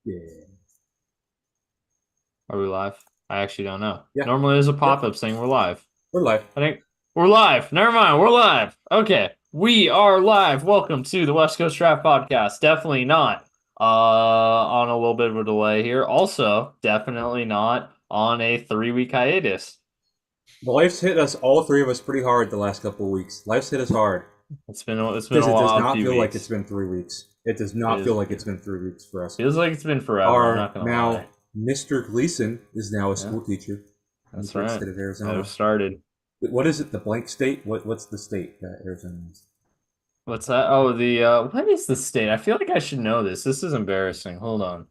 Yeah. Are we live? I actually don't know. Yeah. Normally there's a Yep. pop-up saying we're live. We're live. I think we're live. Never mind, we're live. Okay, we are live. Welcome to the West Coast Draft Podcast. Definitely not on a little bit of a delay here. Also, definitely not on a 3-week hiatus. Life's hit us, all three of us, pretty hard the last couple of weeks. Life's hit us hard It's been because a it does while, a not few feel like it's weeks. been 3 weeks. It does It not feel is like it's been 3 weeks for us. feels like it's been forever. I'm Our not gonna lie. now Mr. Gleason is now a Yeah, school teacher in the that's great right. state of I've Arizona. started. What is it? The blank state? What's the state that Arizona is? What's that? Oh, the what is the state? I feel like I should know this. This is embarrassing. Hold on.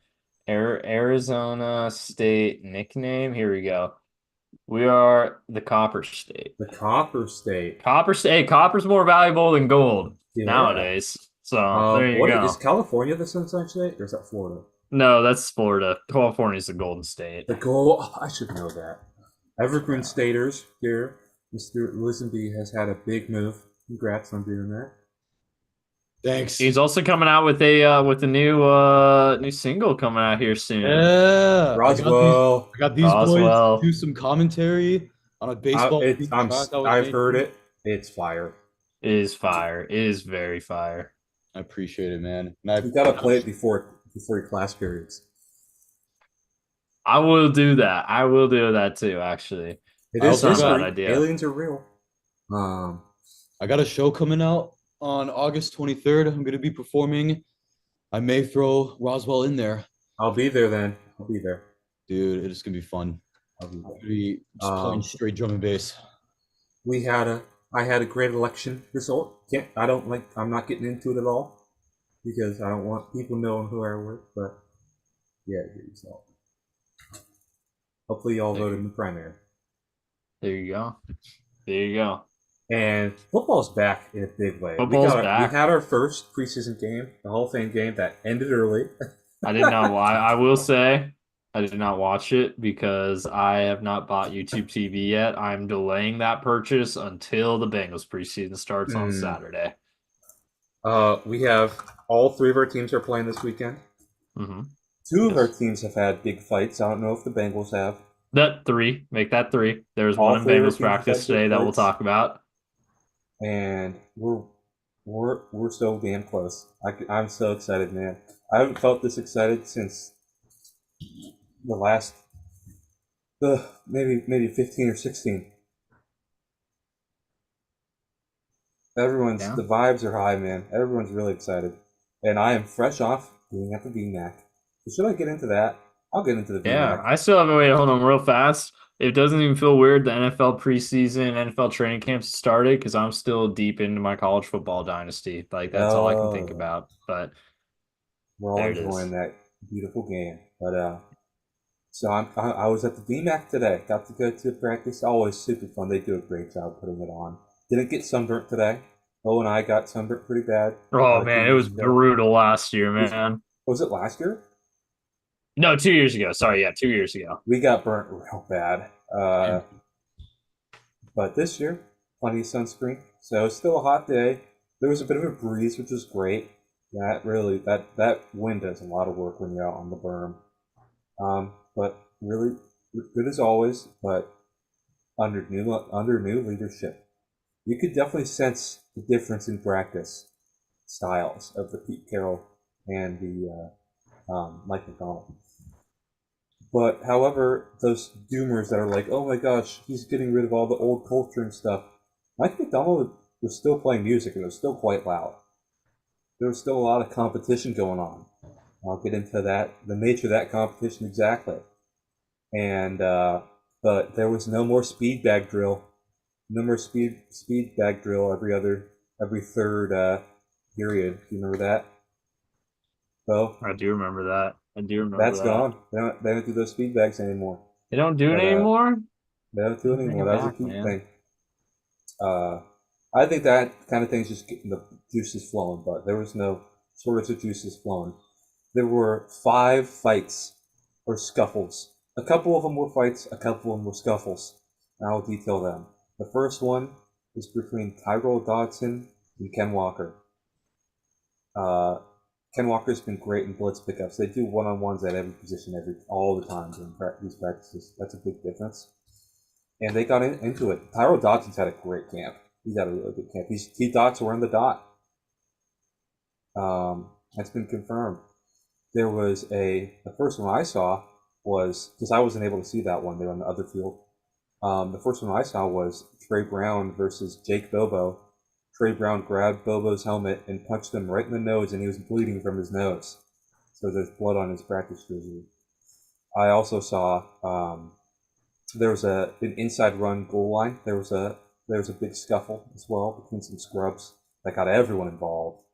Arizona State nickname. Here we go. We are the Copper State. The Copper State. Copper State. Hey, copper's more valuable than gold Yeah. nowadays. So there you What is go. California the Sunshine State or is that Florida? No, that's Florida. California's the Golden State. The goal. Oh, I should know that. Evergreen Yeah. Staters here. Mr. Lisenby has had a big move. Congrats on doing that. Thanks. He's also coming out with a new single coming out here soon. Yeah, Roswell, I got these boys to Roswell do some commentary on a baseball track I was I've heard making. it. It's fire. is fire. It is very fire. I appreciate it, man. And I We gotta play it before your class periods. I will do that. I will do that too, actually. It I is That's also not a bad got history. idea. Aliens are real. Um, I got a show coming out on August 23rd. I'm gonna be performing. I may throw Roswell in there, I'll be there then. I'll be there. dude. It's gonna be fun. I'll be I'm there. gonna be just playing straight drum and bass. We had a I had a great election result. I'm not getting into it at all because I don't want people knowing who I work, but yeah, good result. Hopefully y'all voted in the primary. There you go. There you go. And football's back in a big way. Football's We back. had our first preseason game, the Hall of Fame game that ended early. I did not watch. I will say I did not watch it because I have not bought YouTube TV yet. I'm delaying that purchase until the Bengals preseason starts on Hmm. Saturday. We have all three of our teams are playing this weekend. Mm-hmm. Two of our Yes. teams have had big fights. I don't know if the Bengals have. That three. Make that three. There's All one in three of our Bengals teams have practice had big today that we'll fights, talk about. and we're so damn close. I'm so excited, man. I haven't felt this excited since the last maybe 15 or 16. Yeah. The vibes are high, man. Everyone's really excited, and I am fresh off being at the VMAC. So should I get into that? I'll get into the Yeah, VMAC. I still have a wait. Hold on, real fast. It doesn't even feel weird. The NFL preseason, NFL training camps started because I'm still deep into my college football dynasty. Like that's all I can think Oh, about. But we're all there it enjoying is. that beautiful game. But so I was at the VMAC today. Got to go to practice. Always super fun. They do a great job putting it on. Didn't get sunburnt today. Bo and I got sunburnt pretty bad Oh a few man, it years was ago. brutal last year, Was man. was it last year? No, 2 years ago. Sorry, yeah, 2 years ago. We got burnt real bad. Damn. But this year, plenty of sunscreen. So it's still a hot day. There was a bit of a breeze, which was great. That wind does a lot of work when you're out on the berm. But really good as always. But under new leadership, you could definitely sense the difference in practice styles of the Pete Carroll and the Mike McDonald. But however, those doomers that are like, "Oh my gosh, he's getting rid of all the old culture and stuff," Mike McDonald was still playing music and it was still quite loud. There was still a lot of competition going on. I'll get into that, the nature of that competition exactly. And but there was no more speed bag drill. No more speed bag drill every third period. Do you remember that? So I do remember that. I do remember that's that. gone. They don't do those speed bags anymore. They don't do it But anymore? they don't do it Bring anymore. it That was a back, Pete man. thing. Uh, I think that kind of thing's just getting the juices flowing, but there was no shortage of juices flowing. There were 5 fights or scuffles. A couple of them were fights, a couple of them were scuffles. And I'll detail them. The first one was between Tyrell Dodson and Ken Walker. Uh, Ken Walker's been great in blitz pickups. They do one-on-ones at every position all the time during these practices. That's a big difference. And they got into it. Tyrell Dodson's had a great camp. He's had a really good camp. He dots were in the dot. That's been confirmed. There was the first one I saw was, because I wasn't able to see that one, they were on the other field. The first one I saw was Trey Brown versus Jake Bobo. Trey Brown grabbed Bobo's helmet and punched him right in the nose, and he was bleeding from his nose. So there's blood on his practice jersey. I also saw there was an inside run goal line. There was a big scuffle as well between some scrubs that got everyone involved.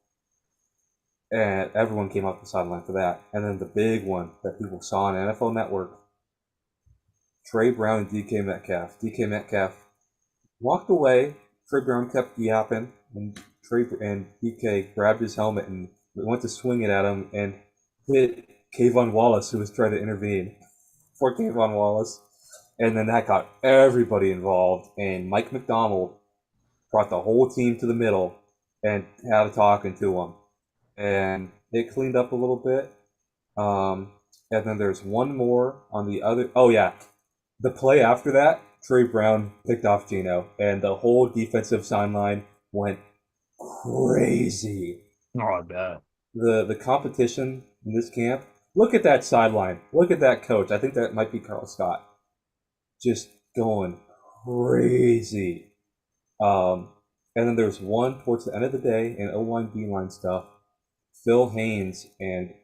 And everyone came up the sideline for that. And then the big one that people saw on NFL Network, Trey Brown and DK Metcalf. DK Metcalf walked away. Trey Brown kept yapping, and DK grabbed his helmet and went to swing it at him and hit Kayvon Wallace, who was trying to intervene for Kayvon Wallace. And then that got everybody involved, and Mike McDonald brought the whole team to the middle and had a talking to him. And it cleaned up a little bit. And then there's one more on the other. Oh, yeah. The play after that, Trey Brown picked off Geno, and the whole defensive sideline went crazy. Oh, I bet. The competition in this camp, look at that sideline. Look at that coach. I think that might be Carl Scott. Just going crazy. And then there's one towards the end of the day in O-line, B-line stuff. Phil Haynes and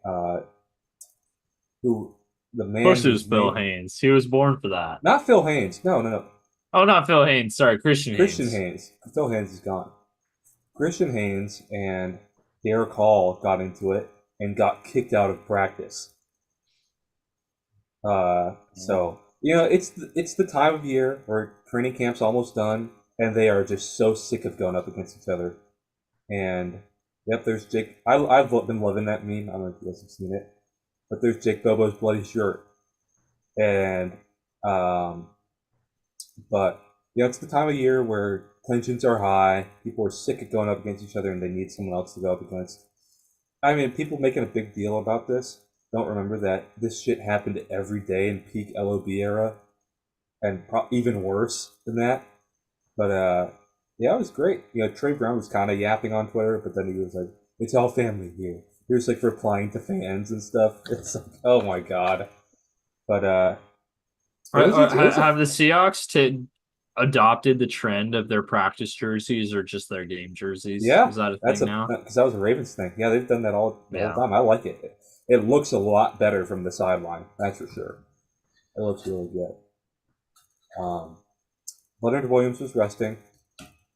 the man. Of course, it was Phil Haynes. He was born for that. Not Phil Haynes. No. Oh, not Phil Haynes. Sorry, Christian Haynes. Phil Haynes is gone. Christian Haynes and Derek Hall got into it and got kicked out of practice. So it's the time of year where training camp's almost done, and they are just so sick of going up against each other. And yep, there's Jake. I've been loving that meme. I don't know if you guys have seen it, but there's Jake Bobo's bloody shirt, and but it's the time of year where tensions are high. People are sick of going up against each other, and they need someone else to go up against. I mean, people making a big deal about this don't remember that this shit happened every day in peak LOB era, and even worse than that. But yeah, it was great. Trey Brown was kind of yapping on Twitter, but then he was like, "It's all family here." He was like replying to fans and stuff. It's like, oh my god. But have the Seahawks adopted the trend of their practice jerseys or just their game jerseys? Yeah, is that a thing now? Because that was a Ravens thing. Yeah, they've done that all the time. I like it. It looks a lot better from the sideline. That's for sure. It looks really good. Leonard Williams was resting.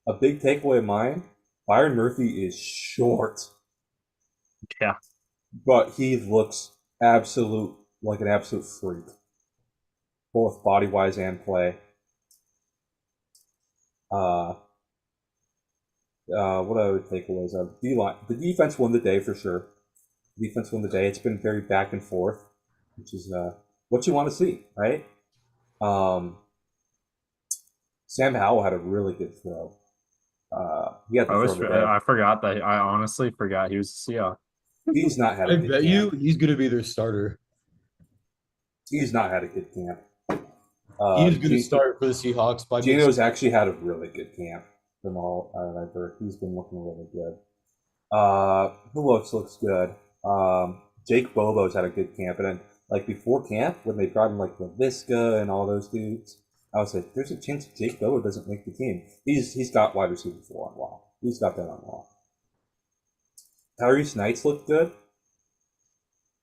A big takeaway of mine: Byron Murphy is short. Yeah, but he looks like an absolute freak, both body wise and play. What other takeaways? The defense won the day for sure. The defense won the day. It's been very back and forth, which is what you want to see, right? Sam Howell had a really good throw. I forgot that. I honestly forgot he was a Seahawk. He's not had a good camp. I bet he's going to be their starter. He's not had a good camp. He's going to start for the Seahawks. Geno's actually had a really good camp from all I've heard. He's been looking really good. Who else looks good? Jake Bobo's had a good camp. And then, before camp, when they brought in, LaVisca and all those dudes, I was like, there's a chance Jake Bobo doesn't make the team. He's got wide receiver 4 on lock. He's got that on lock. Tyrese Knights looked good.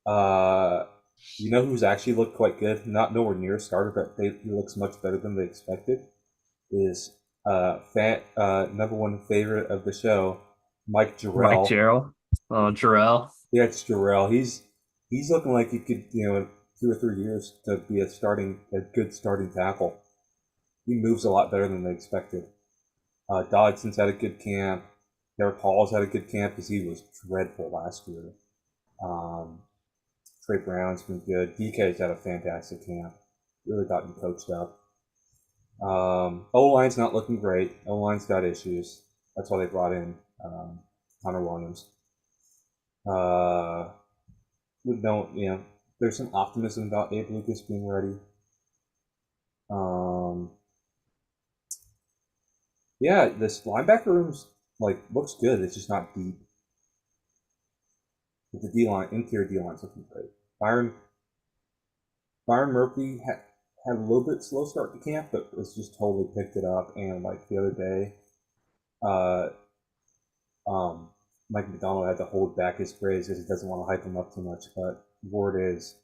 Who's actually looked quite good? Not nowhere near a starter, but he looks much better than they expected. Is number one favorite of the show, Mike Jarrell. Mike Jarrell. Oh, Jarrell. Yeah, it's Jarrell. He's looking like he could, in 2 or 3 years to be a good starting tackle. He moves a lot better than they expected. Dodson's had a good camp. Derek Hall's had a good camp because he was dreadful last year. Trey Brown's been good. DK's had a fantastic camp. Really gotten coached up. O-line's not looking great. O-line's got issues. That's why they brought in Connor Williams. Uh, we don't, there's some optimism about Abe Lucas being ready. Um, yeah, this linebacker room's looks good. It's just not deep. But the D line, interior D line's looking great. Byron Byron Murphy had a little bit slow start to camp, but was just totally picked it up. And like the other day, uh, um, Mike McDonald had to hold back his praise because he doesn't want to hype him up too much. But word is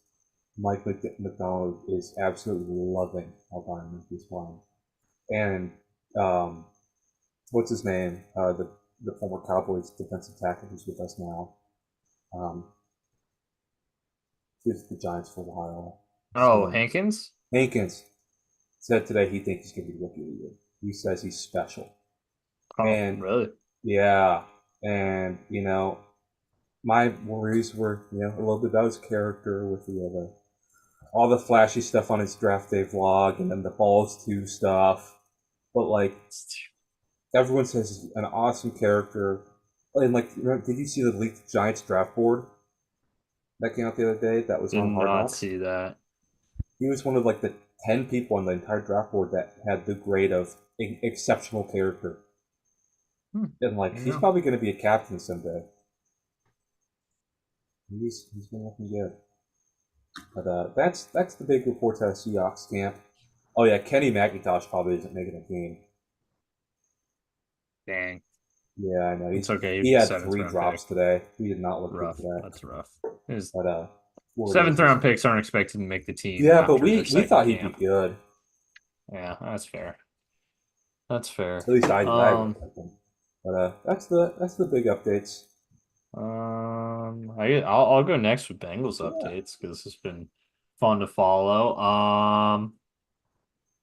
Mike McDonald is absolutely loving how Byron Murphy's playing. And what's his name? The former Cowboys defensive tackle who's with us now. Um, he was with the Giants for a while. Oh, So, Hankins? Hankins said today he thinks he's going to be rookie of the year. He says he's special. Oh, And really? yeah, and my worries were a little bit about his character with the all the flashy stuff on his draft day vlog and then the balls to stuff. But like everyone says he's an awesome character. And did you see the leaked Giants draft board that came out the other day? That was Did on Hard not Knocks. see that. He was one of the 10 people on the entire draft board that had the grade of exceptional character. And he's Yeah. probably going to be a captain someday. He's been looking good. But that's the big reports out of Seahawks camp. Oh yeah, Kenny McIntosh probably isn't making a game. Dang. Yeah, I know. It's okay. He He was the had seventh three round pick. drops today. He did not look good Rough. today. That's rough. His But word seventh is round picks aren't expected to make the team yeah, but after we their we second thought he'd be camp. good. Yeah, that's fair. That's fair. At least I would like him. But that's the big updates. I'll go next with Bengals Yeah. updates because it's been fun to follow.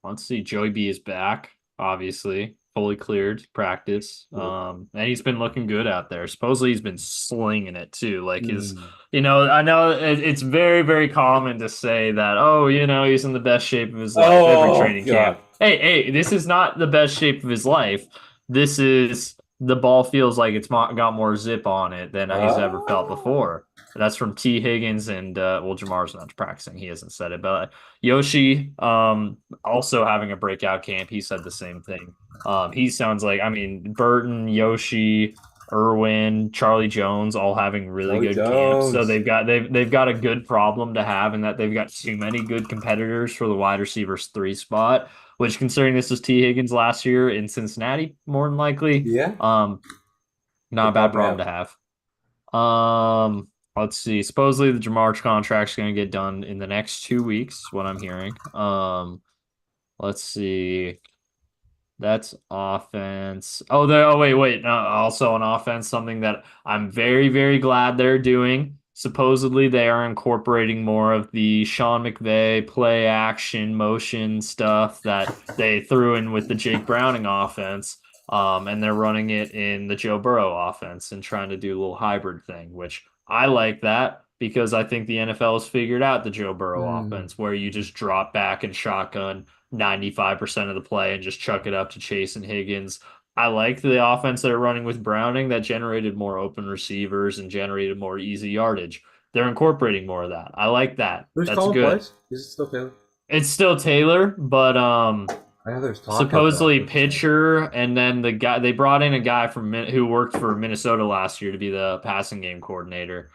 Let's see. Joey B is back, obviously, fully cleared to practice. Good. And he's been looking good out there. Supposedly he's been slinging it too. Mm. I know it's very, very common to say that, oh, he's in the best shape of his life every Oh training God. camp. Hey, this is not the best shape of his life. This is the ball feels like it's got more zip on it than he's ever felt before. That's from T. Higgins and Jamar's not practicing. He hasn't said it, but Yoshi, also having a breakout camp. He said the same thing. He sounds like, Burton, Yoshi, Irwin, Charlie Jones, all having really Charlie good camps. So Jones. they've got a good problem to have in that they've got too many good competitors for the wide receivers 3 spot. Which, considering this was T Higgins last year in Cincinnati, more than likely, Yeah. not Good a bad problem problem to to have. have. Let's see. Supposedly the Jamar contract's going to get done in the next 2 weeks. What I'm hearing. Let's see. That's offense. Wait. No, also on offense, something that I'm very, very glad they're doing. Supposedly, they are incorporating more of the Sean McVay play action motion stuff that they threw in with the Jake Browning offense. And they're running it in the Joe Burrow offense and trying to do a little hybrid thing, which I like that because I think the NFL has figured out the Joe Burrow Mm. offense where you just drop back and shotgun 95% of the play and just chuck it up to Chase and Higgins. I like the offense they're running with Browning that generated more open receivers and generated more easy yardage. They're incorporating more of that. I like that. Who's That's calling good. plays? Is it still Taylor? It's still Taylor, but I know there's talk of supposedly what's his name? pitcher, and then the guy they brought in a guy from who worked for Minnesota last year to be the passing game coordinator.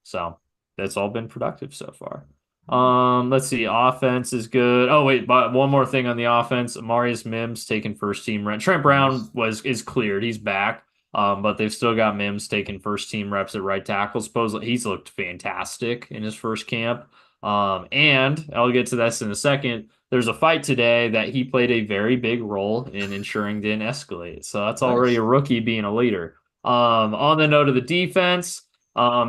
So that's all been productive so far. Let's see. Offense is good. Oh wait, but one more thing on the offense. Marius Mims taking first team rep. Trent Brown Nice. is cleared. He's back. But they've still got Mims taking first team reps at right tackle. Supposedly he's looked fantastic in his first camp. And I'll get to this in a second. There's a fight today that he played a very big role in ensuring didn't escalate. So that's already Nice. a rookie being a leader. On the note of the defense,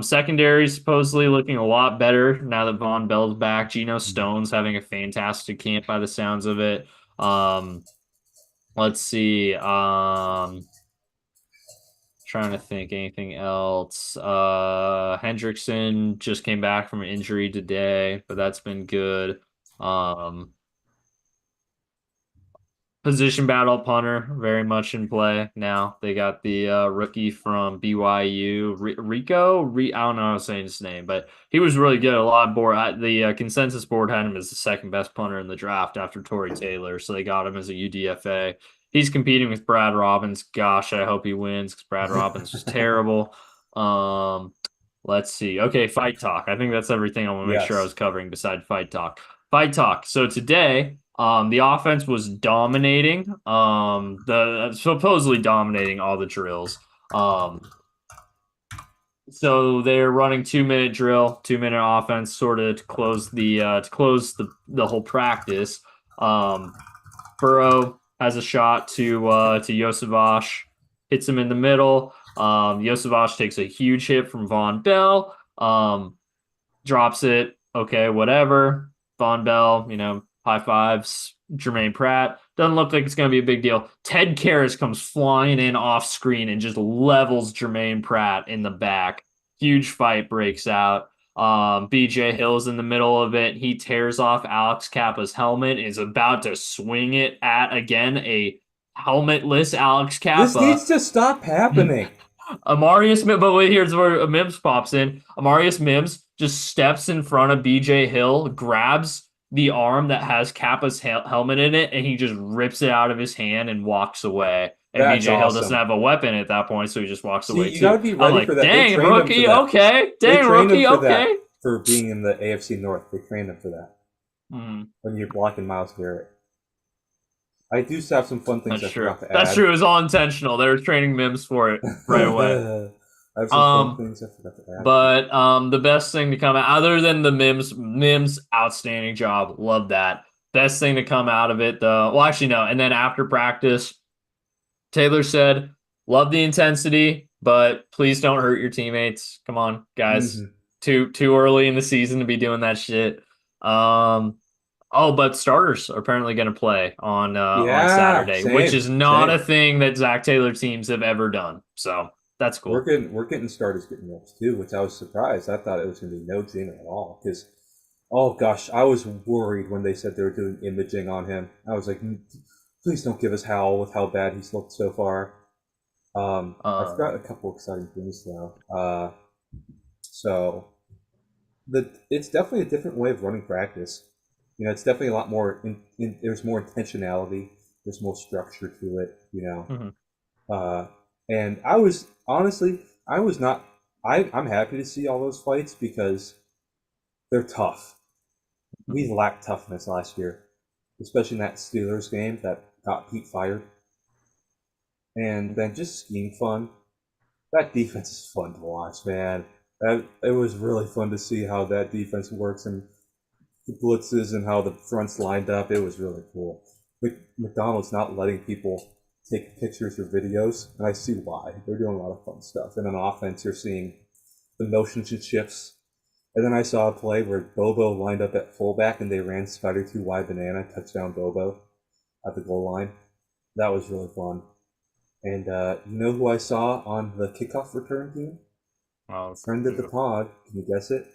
secondary supposedly looking a lot better now that Von Bell's back. Geno Stone's having a fantastic camp by the sounds of it. Let's see. Trying to think anything else. Hendrickson just came back from an injury today, but that's been good. Um, Position battle punter very much in play now. They got the rookie from BYU, I don't know how to say his name, but he was really good. A lot of the consensus board had him as the second best punter in the draft after Torrey Taylor, so they got him as a UDFA. He's competing with Brad Robbins. Gosh, I hope he wins because Brad Robbins was terrible. Um, let's see. Okay, fight talk. I think that's everything I want to make sure I Yes. was covering beside fight talk. Fight talk. So today. The offense was dominating. The supposedly dominating all the drills. So they're running 2 minute drill, 2 minute offense, sort of to close the whole practice. Burrow has a shot to Yosavash, hits him in the middle. Yosavash takes a huge hit from Von Bell. Drops it. Okay, whatever. Von Bell, high fives. Jermaine Pratt. Doesn't look like it's going to be a big deal. Ted Karras comes flying in off screen and just levels Jermaine Pratt in the back. Huge fight breaks out. BJ Hill's in the middle of it. He tears off Alex Kappa's helmet, is about to swing it at, again, a helmetless Alex Kappa. This needs to stop happening. Amarius, but wait, here's where Mims pops in. Amarius Mims just steps in front of BJ Hill, grabs the arm that has Kappa's helmet in it, and he just rips it out of his hand and walks away. And That's BJ Hill awesome. doesn't have a weapon at that point, so he just walks away you too. gotta be ready I'm like, for that. Dang, rookie, okay. They Dang, trained rookie, him for okay. that, for being in the AFC North. They trained him for that. When you're blocking Myles Garrett. I do have some fun things That's I true. forgot to add. That's true. It was all intentional. They were training Mims for it right away. I have some fun things I forgot to add. But the best thing to come out, other than the Mims outstanding job, love that. Best thing to come out of it, though. Well, actually, no. And then after practice, Taylor said, "Love the intensity, but please don't hurt your teammates. Come on, guys. Too early in the season to be doing that shit." But starters are apparently going to play on Saturday, which is not a thing that Zach Taylor teams have ever done. So that's cool. We're getting starters getting reps too, which I was surprised. I thought it was going to be no Gino at all because, oh gosh, I was worried when they said they were doing imaging on him. I was like, please don't give us Howell with how bad he's looked so far. I forgot a couple exciting things though. It's definitely a different way of running practice. It's definitely a lot more. There's more intentionality. There's more structure to it. And I was not. I'm happy to see all those fights because they're tough. We lacked toughness last year, especially in that Steelers game that got Pete fired. And then just scheme fun. That defense is fun to watch, man. It was really fun to see how that defense works and the blitzes and how the fronts lined up. It was really cool. McDonald's not letting people take pictures or videos, and I see why. They're doing a lot of fun stuff. And on offense, you're seeing the motions and shifts. And then I saw a play where Bobo lined up at fullback, and they ran Spider 2 wide banana, touchdown Bobo at the goal line. That was really fun. And you know who I saw on the kickoff return team? Oh, friend of the pod. Can you guess it?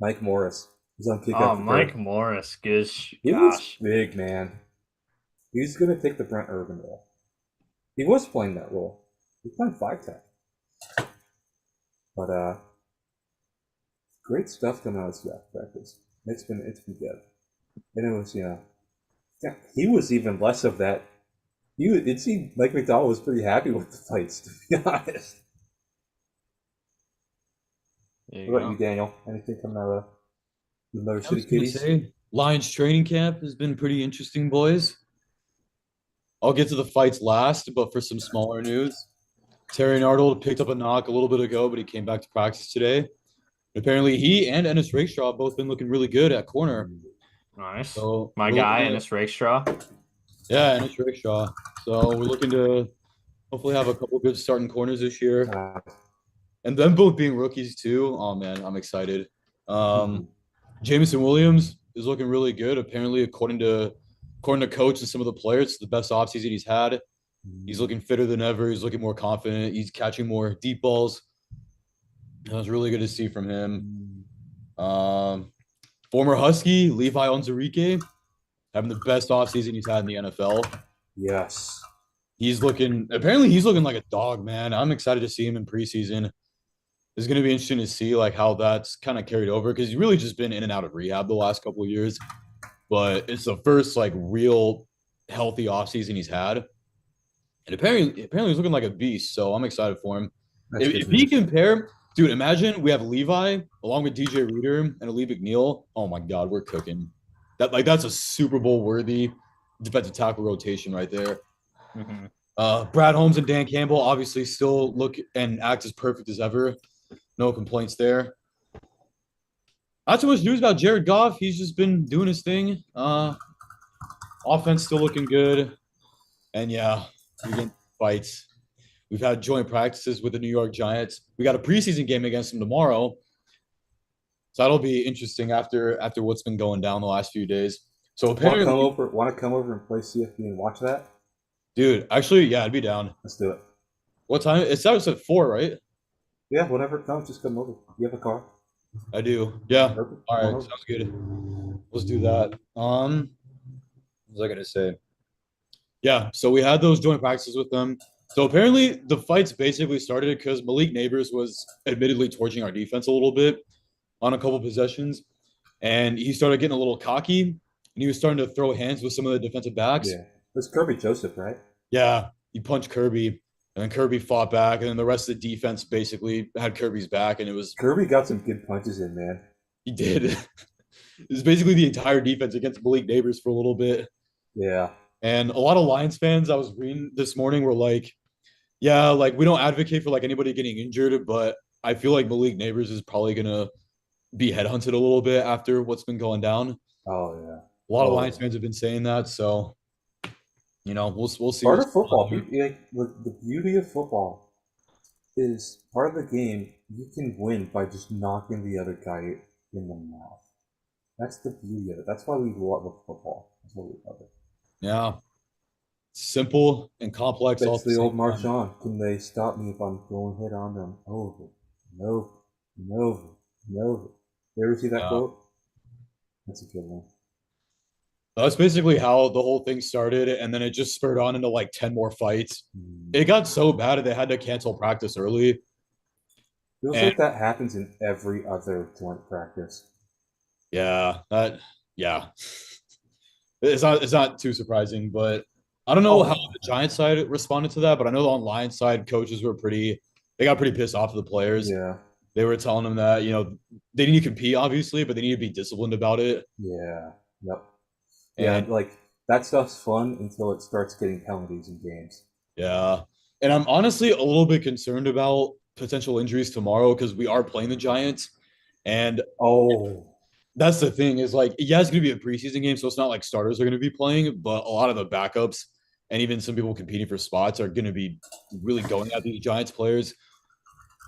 Mike Morris. He's on kickoff. Oh, Mike Morris. Gosh. He was big, man. He's going to take the Brent Urban role. He was playing that role. He's playing 5-tech. But great stuff coming out of draft practice. It's been good. And it was, he was even less of that. It seemed like McDonald was pretty happy with the fights, to be honest. What about you, Daniel? Anything coming out of the Motor City Kitties? Lions training camp has been pretty interesting, boys. I'll get to the fights last, but for some smaller news, Terry Arnold picked up a knock a little bit ago, but he came back to practice today. Apparently, he and Ennis Rakestraw have both been looking really good at corner. Nice. So my guy, Ennis Rakestraw. Yeah, Ennis Rakestraw. So we're looking to hopefully have a couple good starting corners this year. And them both being rookies too. Oh man, I'm excited. Jameson Williams is looking really good. Apparently, according to coach and some of the players, it's the best offseason he's had. He's looking fitter than ever. He's looking more confident. He's catching more deep balls. That was really good to see from him. Former Husky, Levi Onwuzurike, having the best offseason he's had in the NFL. Yes. Apparently he's looking like a dog, man. I'm excited to see him in preseason. It's going to be interesting to see like how that's kind of carried over because he's really just been in and out of rehab the last couple of years. But it's the first like real healthy offseason he's had. And apparently he's looking like a beast. So I'm excited for him. That's good If news. he compare, dude, imagine we have Levi along with DJ Reader and Ali McNeil. Oh my God, we're cooking. That's a Super Bowl worthy defensive tackle rotation right there. Brad Holmes and Dan Campbell obviously still look and act as perfect as ever. No complaints there. Not too much news about Jared Goff. He's just been doing his thing. Offense still looking good. And yeah, we get fights. We've had joint practices with the New York Giants. We got a preseason game against them tomorrow. So that'll be interesting after what's been going down the last few days. So apparently, want to come over and play CFP and watch that? Dude, actually, yeah, I'd be down. Let's do it. What time? It starts at 4, right? Yeah, whenever it comes, just come over. You have a car? I do. Yeah. Perfect. All right, sounds good. Let's do that. What was I gonna say? Yeah, so we had those joint practices with them. So apparently the fights basically started because Malik Neighbors was admittedly torching our defense a little bit on a couple possessions, and he started getting a little cocky, and he was starting to throw hands with some of the defensive backs. Yeah, it was Kirby Joseph, right? Yeah, he punched Kirby, and then Kirby fought back, and then the rest of the defense basically had Kirby's back, and it was Kirby got some good punches in, man. He did. It was basically the entire defense against Malik Neighbors for a little bit. Yeah. And a lot of Lions fans I was reading this morning were like, yeah, like we don't advocate for like anybody getting injured, but I feel like Malik Neighbors is probably gonna be headhunted a little bit after what's been going down. Oh yeah. A lot of Lions fans have been saying that, so we'll see. Part of football, like the beauty of football is part of the game. You can win by just knocking the other guy in the mouth. That's the beauty of it. That's why we love football. That's why we love it. Yeah. Simple and complex. That's the old Marshawn. Can they stop me if I'm going hit on them? Over, no. You ever see that quote? That's a good one. That's basically how the whole thing started, and then it just spurred on into like 10 more fights. It got so bad that they had to cancel practice early. Feels like that happens in every other joint practice. Yeah, it's not too surprising, but I don't know how the Giants side responded to that, but I know on Lions side, coaches they got pretty pissed off of the players. Yeah. They were telling them that, they need to compete, obviously, but they need to be disciplined about it. Yeah. Yep. And like that stuff's fun until it starts getting penalties in games. Yeah. And I'm honestly a little bit concerned about potential injuries tomorrow because we are playing the Giants. And that's the thing is like, yeah, it's going to be a preseason game, so it's not like starters are going to be playing, but a lot of the backups and even some people competing for spots are going to be really going at these Giants players.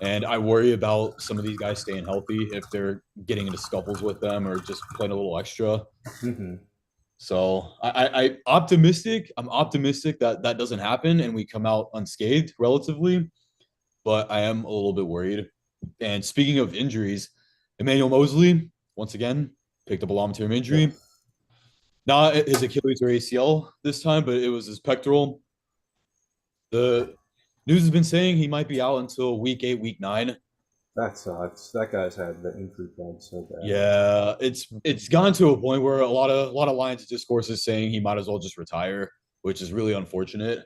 And I worry about some of these guys staying healthy if they're getting into scuffles with them or just playing a little extra. Mm-hmm. So I'm optimistic that doesn't happen and we come out unscathed relatively, but I am a little bit worried. And speaking of injuries, Emmanuel Mosley, once again, picked up a long-term injury. Yeah. Not his Achilles or ACL this time, but it was his pectoral. The news has been saying he might be out until week 8, week 9. That sucks. That guy's had the injury bug so bad. Yeah, it's gone to a point where a lot of Lions discourse is saying he might as well just retire, which is really unfortunate.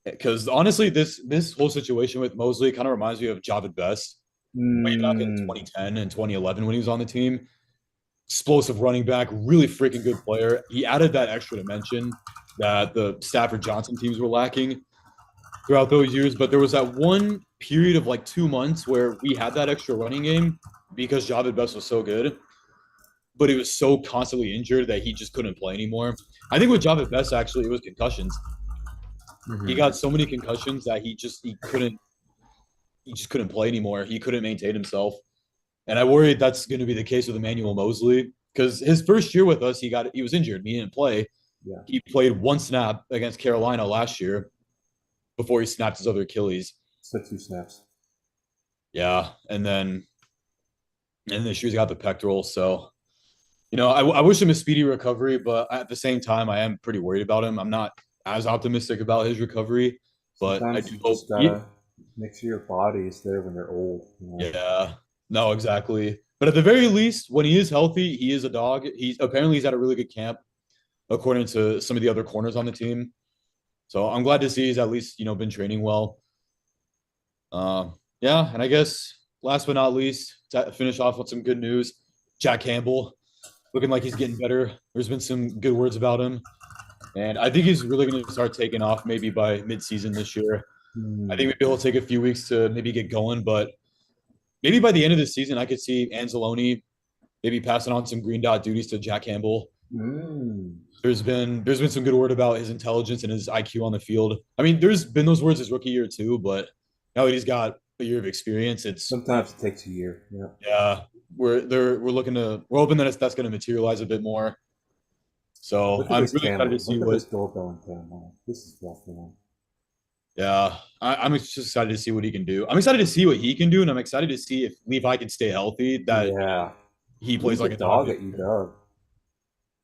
Because honestly, this whole situation with Mosley kind of reminds me of Javid Best way back in 2010 and 2011 when he was on the team. Explosive running back, really freaking good player. He added that extra dimension that the Stafford Johnson teams were lacking throughout those years. But there was that one period of like 2 months where we had that extra running game because Javid Best was so good, but he was so constantly injured that he just couldn't play anymore. I think with Javid Best, actually, it was concussions. Mm-hmm. He got so many concussions that he just couldn't play anymore. He couldn't maintain himself. And I worried that's going to be the case with Emmanuel Mosley because his first year with us, he was injured. He didn't play. Yeah. He played 1 snap against Carolina last year before he snapped his other Achilles. So 2 snaps. Yeah, and then this year he's got the pectoral. So I wish him a speedy recovery, but at the same time, I am pretty worried about him. I'm not as optimistic about his recovery, but I Sometimes do you hope just gotta make sure your body is there when they're old. You know? yeah, no, exactly. But at the very least, when he is healthy, he is a dog. He's at a really good camp, according to some of the other corners on the team. So I'm glad to see he's at least, been training well. Yeah, and I guess last but not least, to finish off with some good news, Jack Campbell looking like he's getting better. There's been some good words about him, and I think he's really going to start taking off maybe by midseason this year. I think maybe he'll take a few weeks to maybe get going, but maybe by the end of the season, I could see Anzalone maybe passing on some green dot duties to Jack Campbell. Mm. There's been some good word about his intelligence and his IQ on the field. I mean, there's been those words his rookie year too, but now that he's got a year of experience, it's Sometimes it takes a year. Yeah. yeah, we're hoping that that's going to materialize a bit more. So Look at I'm this really excited camera. to see Look at what. this doorbell in camera. This is rough, man. Yeah, I'm just excited to see what he can do. I'm excited to see what he can do, and I'm excited to see if Levi can stay healthy. That Yeah. he plays He's a like a dog. dog at UW.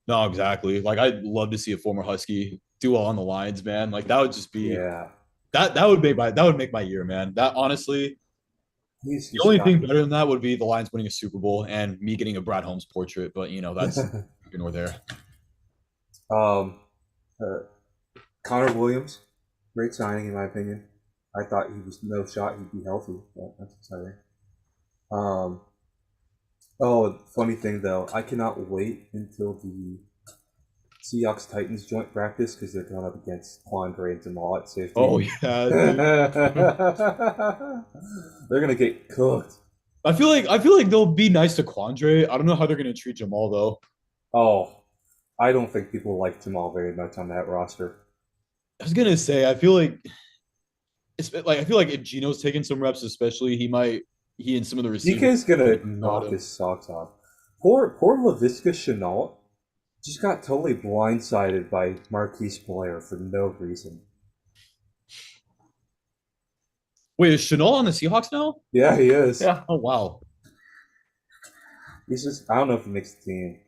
No, exactly. Like I'd love to see a former Husky do well on the lines, man. Like that would just be Yeah. that would make my year, man. That honestly, He's the just only got thing better than that would be the Lions winning a Super Bowl and me getting a Brad Holmes portrait. But that's here nor there. um uh, Connor Williams, great signing in my opinion. I thought he was no shot he'd be healthy, but that's exciting. Um oh, funny thing though, I cannot wait until the Seahawks Titans joint practice because they're going up against Quandre and Jamal at safety. Oh yeah, dude. They're gonna get cooked. I feel like they'll be nice to Quandre. I don't know how they're gonna treat Jamal though. Oh, I don't think people like Jamal very much on that roster. I was gonna say I feel like if Gino's taking some reps, especially he and some of the receivers DK's gonna about knock him. his socks off. Poor Laviska Chenault just got totally blindsided by Marquise Blair for no reason. Wait, is Chenault on the Seahawks now? Yeah, he is. Yeah. Oh wow, He's just I don't know if he makes the team.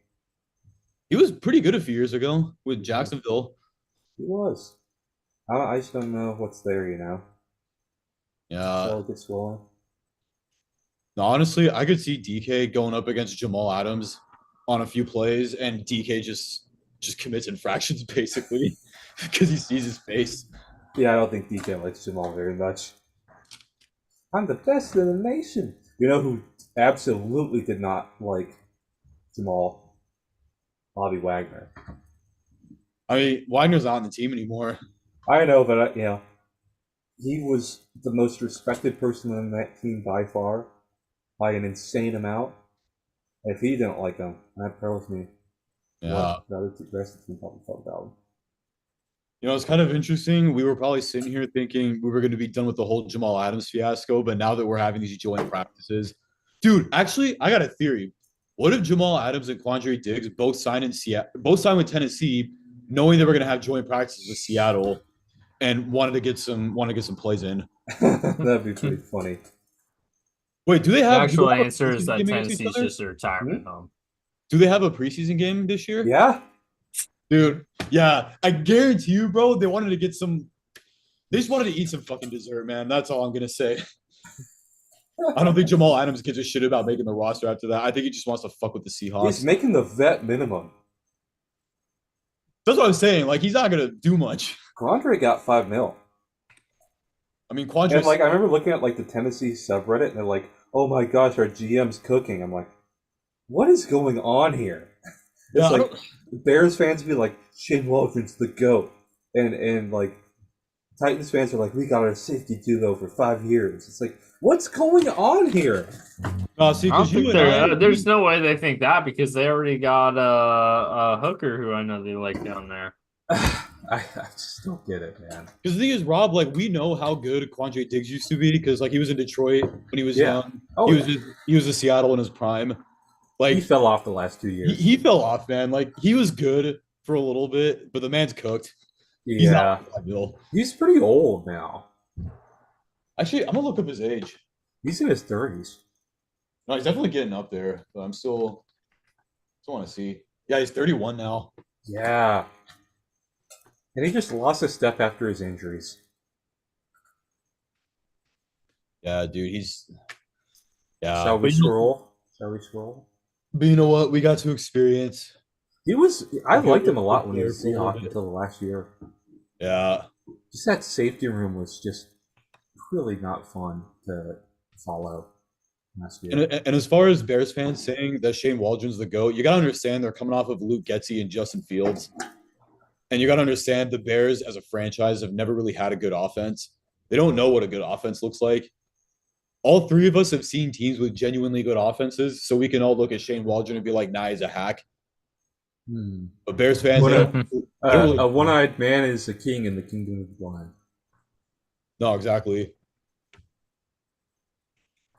he was pretty good a few years ago with Jacksonville. He was. I just don't know what's there, you know. Yeah, So it gets swollen. no, honestly, I could see DK going up against Jamal Adams on a few plays, and DK just commits infractions basically because he sees his face. Yeah, I don't think DK likes Jamal very much. I'm the best in the nation. You know who absolutely did not like Jamal? Bobby Wagner. I mean, Wagner's not on the team anymore. I know, but he was the most respected person on that team by far, by an insane amount. If he didn't like him, that tells me Yeah. what the rest of the team probably felt about him. It's kind of interesting. We were probably sitting here thinking we were going to be done with the whole Jamal Adams fiasco, but now that we're having these joint practices, dude, actually, I got a theory. What if Jamal Adams and Quandre Diggs both signed with Tennessee, knowing they were going to have joint practices with Seattle, and wanted to get some plays in? That'd be pretty funny. Wait, do they The have actual a answer is preseason that game against each Tennessee's other? just a retirement home. Do they have a preseason game this year? Yeah? Dude, yeah, I guarantee you, bro, they wanted to get some. They just wanted to eat some fucking dessert, man. That's all I'm gonna say. I don't think Jamal Adams gives a shit about making the roster after that. I think he just wants to fuck with the Seahawks. He's making the vet minimum. That's what I'm saying. Like, he's not gonna do much. Quandre got $5 million. I mean, And Quandre. I remember looking at the Tennessee subreddit, and they're like, "Oh my gosh, our GM's cooking." I'm like, "What is going on here?" It's like Bears fans be like, "Shane Waldron's the GOAT," and Titans fans are like, "We got our safety duo for 5 years." It's like, what's going on here? See, I don't because you think and I, there's no way they think that because they already got a hooker who I know they like down there. I just don't get it, man. because the thing is, Rob, like we know how good Quandre Diggs used to be because he was in Detroit when he was young. Oh, He was in Seattle in his prime. Like he fell off the last 2 years. he fell off, man. Like he was good for a little bit, but the man's cooked. He's Yeah, not he's pretty old now. Actually, I'm gonna look up his age. He's in his 30s. No, he's definitely getting up there, but I'm still want to see. Yeah, he's 31 now. Yeah. And he just lost a step after his injuries. Yeah, dude, he's yeah. Shall we scroll? Shall we scroll? But you know what? We got to experience I a good liked him a lot when he player was for a little Seahawk bit. until the last year. Yeah. Just that safety room was just really not fun to follow last And, year. and as far as Bears fans saying that Shane Waldron's the GOAT, you got to understand they're coming off of Luke Getsy and Justin Fields. And you got to understand the Bears as a franchise have never really had a good offense. They don't know what a good offense looks like. All three of us have seen teams with genuinely good offenses, so we can all look at Shane Waldron and be like, nah, he's a hack. Hmm. But Bears fans, When they don't really a one-eyed man is a king in the kingdom of the blind. no, exactly.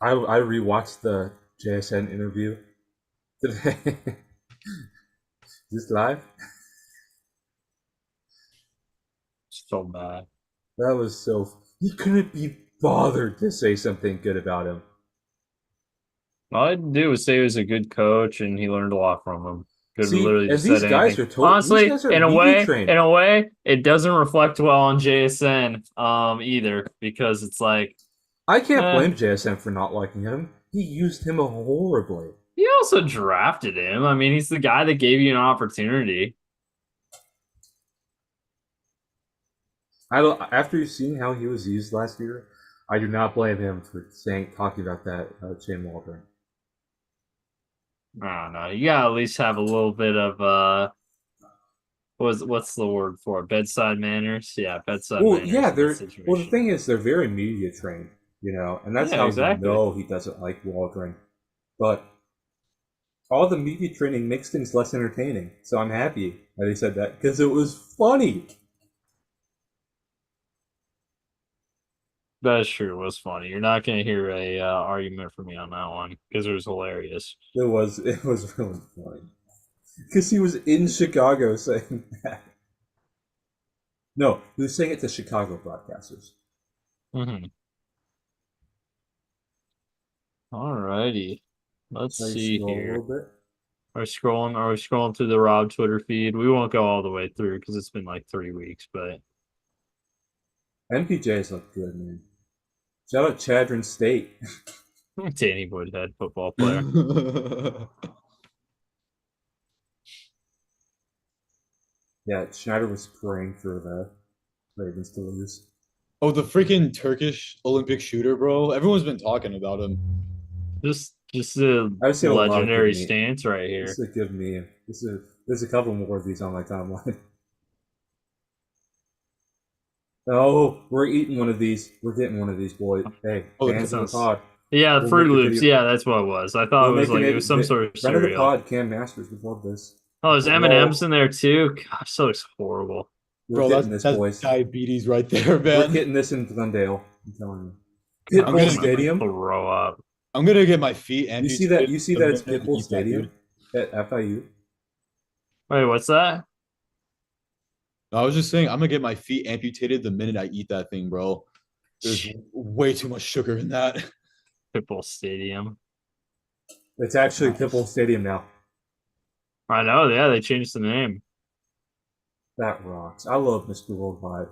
I rewatched the JSN interview today. Is this live? So bad. That was so. He couldn't be bothered to say something good about him. All I had to do was say he was a good coach, and he learned a lot from him. Could have See, literally and just said these guys anything. are these Honestly, guys are in a media trained. way, it doesn't reflect well on JSN either, because it's like I can't blame JSN for not liking him. He used him horribly. he also drafted him. I mean, he's the guy that gave you an opportunity. After seeing how he was used last year, I do not blame him for talking about that Shane Waldron. I don't know. You gotta at least have a little bit of what's the word for it? Bedside manners? Yeah, bedside Well, manners yeah, in that they're situation. well. The thing is, they're very media trained, and that's Yeah, how exactly. you know he doesn't like Waldron. But all the media training makes things less entertaining. So I'm happy that he said that because it was funny. That is true. It was funny. You're not gonna hear a argument from me on that one because it was hilarious. It was really funny because he was in Chicago saying that. No, he was saying it to Chicago broadcasters. Mm-hmm. Alrighty. Let's So you see scroll a here. little bit. Are we scrolling through the Rob Twitter feed? We won't go all the way through because it's been like 3 weeks, but MPJs look good, man. Shout out Chadron State. Danny Woodhead, football player. Yeah, Schneider was praying for the Ravens to lose. Oh, the freaking Turkish Olympic shooter, bro. Everyone's been talking about him. Just a I've seen a lot of legendary good stance right here. This is a good meme. There's a couple more of these on my timeline. Oh, we're eating one of these. We're getting one of these, boys. Hey, Oh, fans of the sounds- pod. Yeah, We'll Fruit make a Loops. video. Yeah, that's what it was. I thought We'll it was make like it was some sort of friend of the cereal. pod, Cam Masters. We love this. Oh, there's M&M's in there too. Gosh, that looks horrible. We're Bro, getting that's this, boys. diabetes right there, We're man. getting this in Glendale. I'm telling you. I'm gonna Pitbull Stadium. Throw up. I'm gonna get my feet You amputated. see that it's Pitbull Stadium at FIU. Wait, what's that? No, I was just saying I'm gonna get my feet amputated the minute I eat that thing, bro. There's way too much sugar in that. Pitbull Stadium. It's actually Pitbull Stadium now. I know. Yeah, they changed the name. That rocks. I love Mr. Worldwide.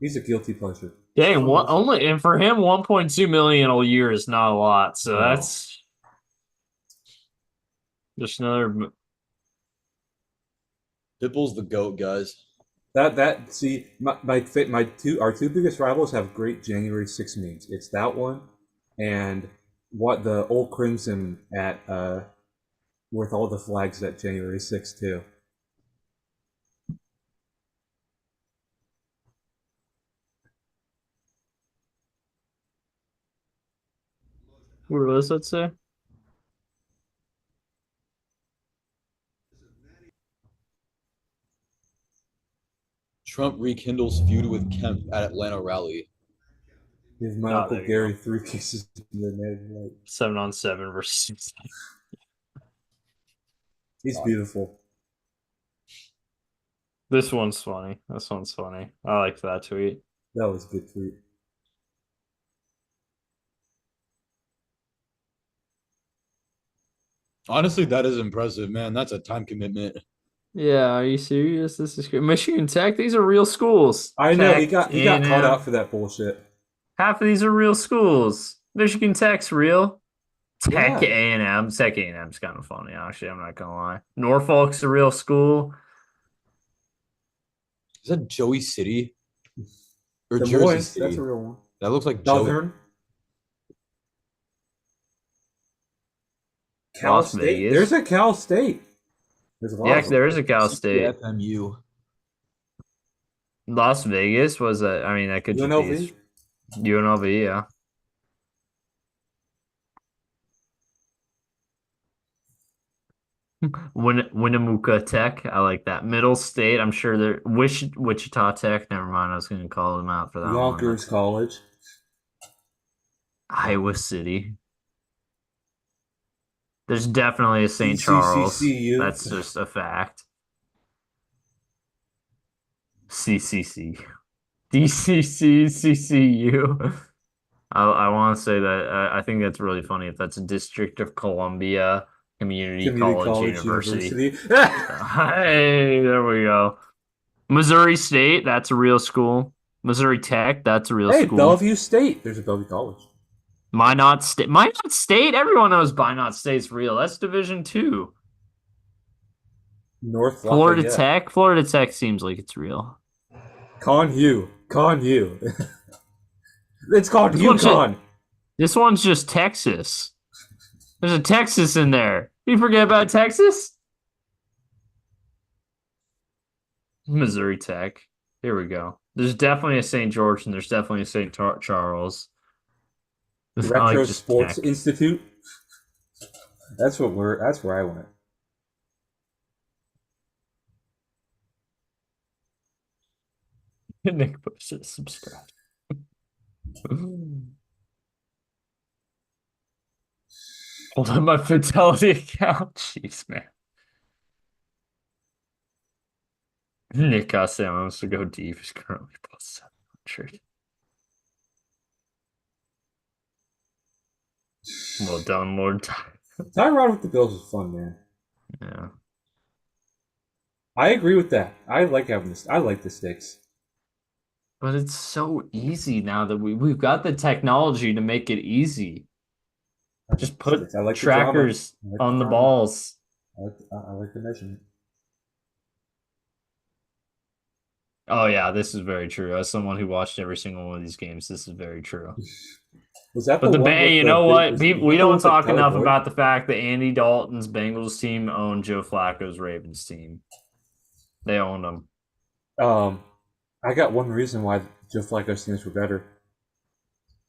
He's a guilty pleasure. Dang, and for him, 1.2 million a year is not a lot. So that's just another. Pitbull's the GOAT, guys. See our two biggest rivals have great January 6th memes. It's that one and what the old Crimson at with all the flags at January 6th too. What does that say? Trump rekindles feud with Kemp at Atlanta rally. Give my Uncle Gary 3 pieces of the net. 7-on-7 versus. He's beautiful. This one's funny. I like that tweet. That was a good tweet. Honestly, that is impressive, man. That's a time commitment. Yeah, are you serious? This is good. Michigan Tech. These are real schools. I know Tech, he got called A&M. out for that bullshit. Half of these are real schools. Michigan Tech's real. Tech Yeah, A&M. Tech A&M's kind of funny, actually. I'm not gonna lie. Norfolk's a real school. Is that Joey City or Des Jersey Moines, that's a City? real one. That looks like Joey. Southern, Cal Las State. There's Vegas. a Cal State. There's a lot Yeah, of them. there is a Cal State. CFMU. Las Vegas was a. I mean, that could just be UNLV. UNLV. Yeah. Winnemucca Tech. I like that. Middle State. I'm sure they're Wichita Tech. Never mind. I was going to call them out for that one. Yonkers College. Iowa City. There's definitely a St. Charles. DCCCU. That's just a fact. CCC. DCC, CCU. I want to say that I think that's really funny if that's a District of Columbia Community College University. Hey, there we go. Missouri State, that's a real school. Missouri Tech, that's a real Hey, school. Bellevue State. There's a Bellevue College. Minot State. Minot State, everyone knows Minot State's real. That's Division II. North Florida Lafayette. Tech. Florida Tech seems like it's real. Conhu. It's called UConn. This one's just Texas. There's a Texas in there. You forget about Texas? Missouri Tech. Here we go. There's definitely a St. George and there's definitely a St. Charles. Retro like Sports Tech. Institute. That's where I went. Nick Bush is subscribed. Hold on my Fidelity account. Jeez, man. Nick Costello wants to go deep. Is currently plus 700. Well done, Lord. Tyrod with the Bills is fun, man. Yeah. I agree with that. I like having this. I like the sticks. But it's so easy now that we've got the technology to make it easy. Just put I like trackers on the balls. I like the measurement. Oh yeah, this is very true. As someone who watched every single one of these games, this is very true. Was that But the one Bay, with you the know big- what? was- We was that the don't one with talk Tyler enough Boyd? about the fact that Andy Dalton's Bengals team owned Joe Flacco's Ravens team. They owned them. I got one reason why Joe Flacco's teams were better.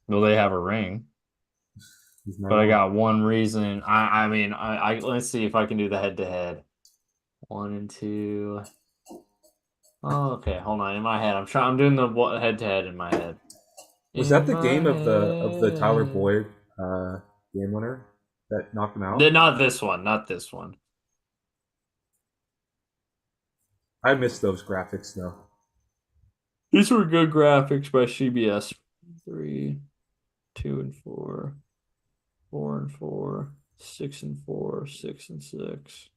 Well, they have a ring. He's not But I on. got one reason. I mean, let's see if I can do the head to head. 1 and 2. Oh, okay. Hold on. In my head, I'm doing the head to head in my head. Was that the game of the Tyler Boyd game winner that knocked him out? Not this one. Not this one. I missed those graphics though. These were good graphics by CBS. 3, 2 and 4, 4 and 4, 6 and 4, 6 and 6,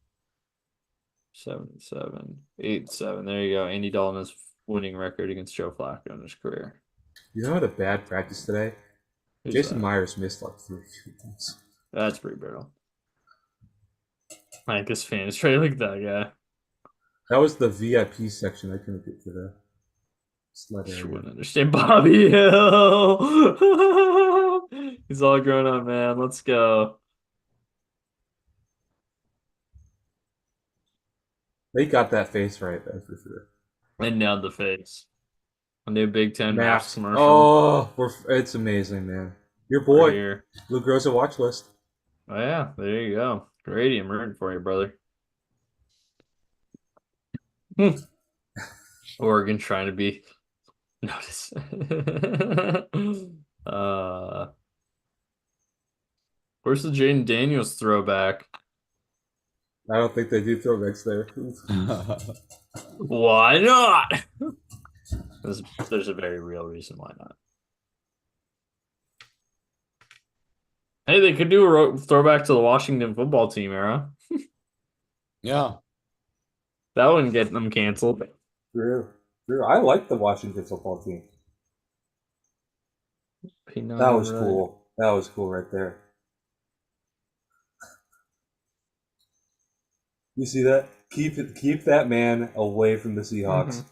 7 and 7, 8 and 7. There you go. Andy Dalton's winning record against Joe Flacco in his career. You know, I had a bad practice today. Who's Jason that? Myers missed like 3 things. That's pretty brutal. Like this fan is trying to look at that guy. That was the VIP section. I couldn't get to the sled Just area. wouldn't understand Bobby Hill. He's all grown up, man. Let's go. They got that face right, that's for sure. And nailed the face. A new Big Ten Max Max. commercial. It's amazing, man. Your Right boy, here. Lou Groza watch list. Oh yeah, there you go. Grady, I'm rooting for you, brother. Oregon trying to be notice. Where's the Jaden Daniels throwback? I don't think they do throwbacks there. Why not? There's a very real reason why not. Hey, they could do a throwback to the Washington football team era. Yeah. That wouldn't get them canceled. True. I like the Washington football team. P9, That was right. cool. That was cool right there. You see that? Keep that man away from the Seahawks.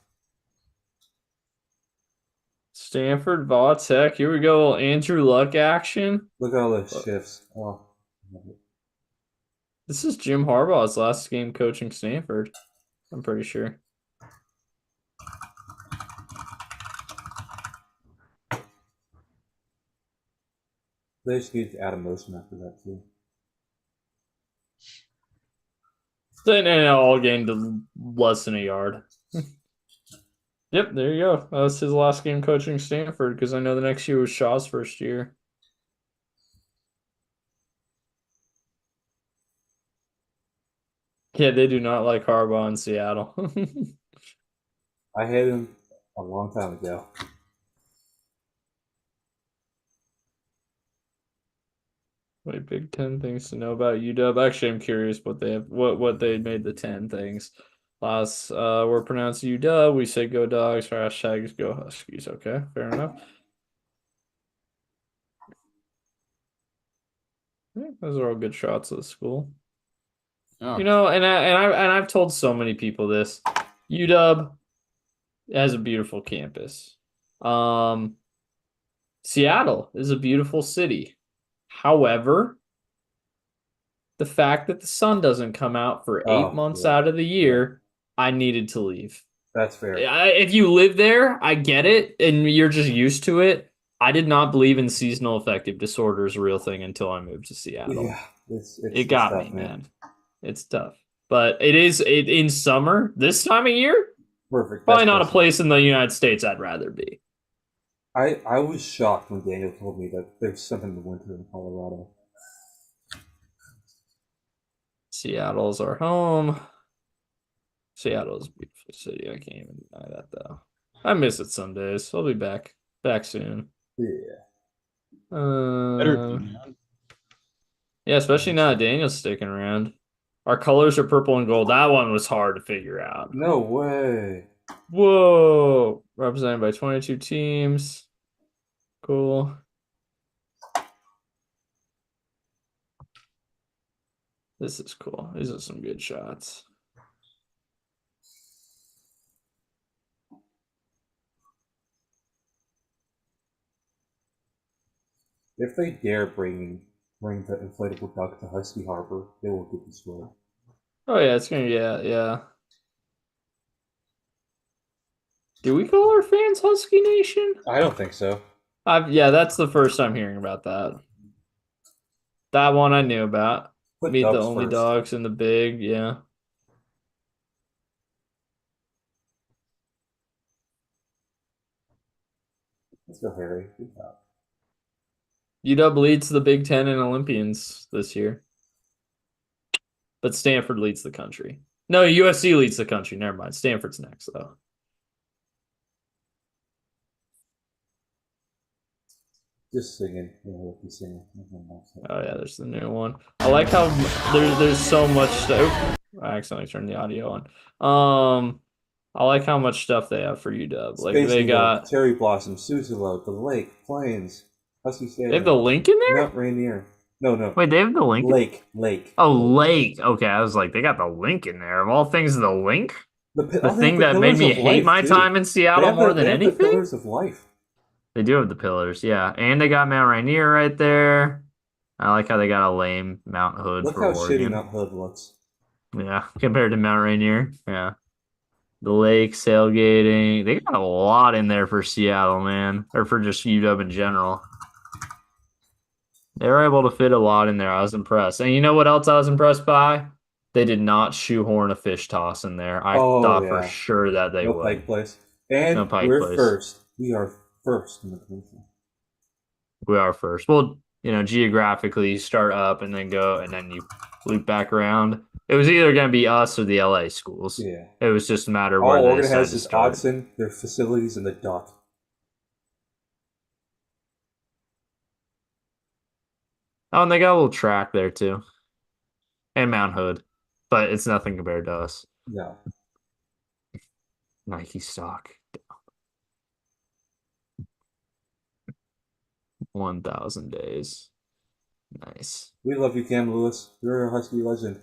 Stanford, Vautech. Here we go. Andrew Luck action. Look at all those shifts. Oh. This is Jim Harbaugh's last game coaching Stanford. I'm pretty sure. They just need to add a motion after that too. Then all gained less than a yard. Yep, there you go. That was his last game coaching Stanford because I know the next year was Shaw's first year. Yeah, they do not like Harbaugh in Seattle. I had him a long time ago. Wait, Big Ten things to know about UW. Actually, I'm curious what they have, what they made the 10 things. Last we're pronounced UW. We say go dogs. Hashtags go Huskies. Okay, fair enough. Yeah, those are all good shots of the school. Yeah. You know, and I've told so many people this. UW has a beautiful campus. Seattle is a beautiful city. However, the fact that the sun doesn't come out for 8 months out of the year, I needed to leave. That's fair. If you live there, I get it, and you're just used to it. I did not believe in seasonal affective disorder as a real thing until I moved to Seattle. Yeah, it got tough, me, man. It's tough. But it is in summer, this time of year, perfect. Probably not a place in the United States I'd rather be. I was shocked when Daniel told me that there's something in the winter in Colorado. Seattle's our home. Seattle's a beautiful city. I can't even deny that, though. I miss it some days. I'll be back soon. Yeah. Better be, man. Yeah, especially now that Daniel's sticking around. Our colors are purple and gold. That one was hard to figure out. No way. Whoa. Represented by 22 teams. Cool. This is cool. These are some good shots. If they dare bring the inflatable duck to Husky Harbor, they will get destroyed. Oh yeah, it's gonna yeah. Do we call our fans Husky Nation? I don't think so. Yeah, that's the first time hearing about that. That one I knew about. Meet the only first. dogs in the big, yeah. Let's go, Harry. Good job. UW leads the Big Ten in Olympians this year. But Stanford leads the country. No, USC leads the country. Never mind. Stanford's next, though. Just singing. Singing. Oh yeah, there's the new one. I like how there's so much stuff. I accidentally turned the audio on. I like how much stuff they have for UW. Like Space they Needle, got Cherry Blossom, Susilo, the Lake, Plains, Husky Stadium. They have the link in there? Mount Rainier. No. Wait, they have the link. Lake. Oh, Lake. Okay, I was like, they got the link in there. Of all things, the link. The thing that made me hate my time in Seattle more than anything. The pillars of life. They do have the pillars, yeah, and they got Mount Rainier right there. I like how they got a lame Mount Hood. Look for how Oregon. shitty Mount Hood looks. Yeah, compared to Mount Rainier, yeah. The lake, sailgating. They got a lot in there for Seattle, man. Or for just UW in general. They were able to fit a lot in there. I was impressed. And you know what else I was impressed by? They did not shoehorn a fish toss in there. I thought for sure that they would. No Pike Place. And no Pike we're Place. first. We are first in the country. We are first. Well, geographically, you start up and then go, and then you loop back around. It was either going to be us or the LA schools. Yeah. It was just a matter of where all they Oregon decided has to is start. Autzen, their facilities, and the dot. Oh, and they got a little track there too, and Mount Hood, but it's nothing compared to us. No. Nike stock, 1,000 days. Nice. We love you, Cam Lewis. You're a Husky legend.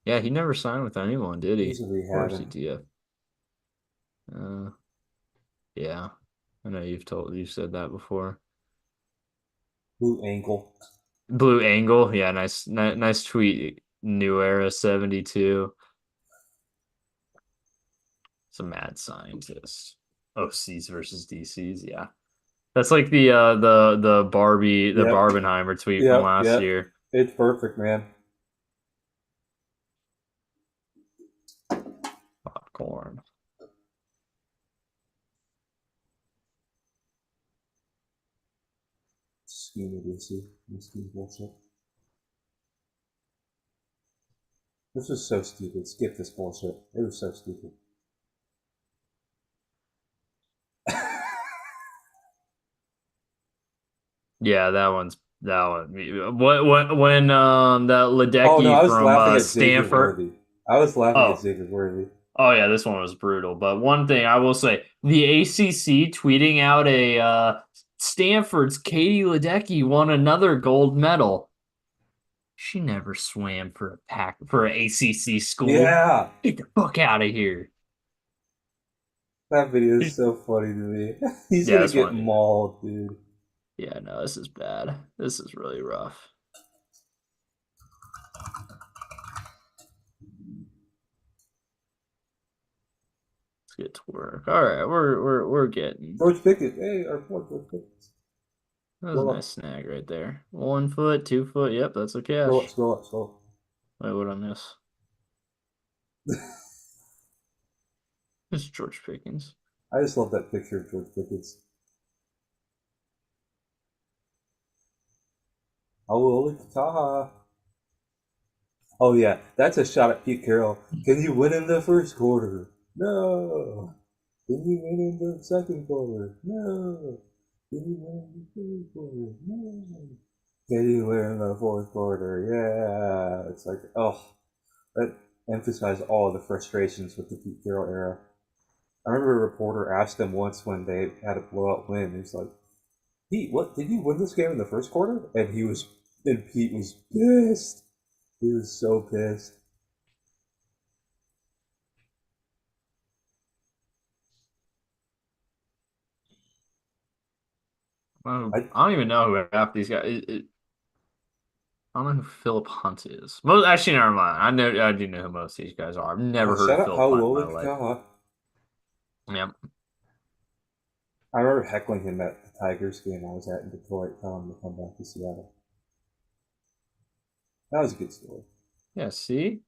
Yeah, he never signed with anyone, did he? Easily Or having CTF. Yeah. I know you've said that before. blue ankle. Blue Angle, yeah, nice tweet. New Era 72. It's a mad scientist. OCs versus DCs, yeah. That's like the Yep. Barbenheimer tweet from Yep. last Yep. year. It's perfect, man. Popcorn. Scheme idiocy. Scheme bullshit. This was so stupid. Skip this bullshit. It was so stupid. Yeah, that one. When that Oh no, Ledecky I was from laughing at Xavier Stanford. Worthy. I was laughing at Oh, Xavier Worthy. oh yeah, this one was brutal. But one thing I will say, the ACC tweeting out a Stanford's Katie Ledecky won another gold medal. She never swam for an ACC school. Yeah, Get the fuck out of here. that video is so funny to me. He's Yeah, gonna that's get funny. mauled, dude. Yeah, no, this is bad. This is really rough. Let's get to work. All right, we're getting. George Pickens. Hey, our boy George Pickens. That was a nice snag right there. 1 foot, 2 foot. Yep, that's a cash. Scroll up. Wait, what I miss? It's George Pickens. I just love that picture of George Pickens. Taha. Oh yeah, that's a shot at Pete Carroll. Can you win in the first quarter? No. Can you win in the second quarter? No. Can you win in the third quarter? No. Can you win in the fourth quarter? Yeah. It's like, oh, that emphasized all of the frustrations with the Pete Carroll era. I remember a reporter asked him once when they had a blowout win. He's like, Pete, what did you win this game in the first quarter? And Pete was pissed. He was so pissed. I don't even know who half these guys. I don't know who Philip Hunt is. Actually, never mind. I do know who most of these guys are. I've never heard Shout of out Philip Hunt in my life. Kawa. Yep. I remember heckling him at the Tigers game I was at in Detroit, telling him to come back to Seattle. That was a good story. Yeah, see?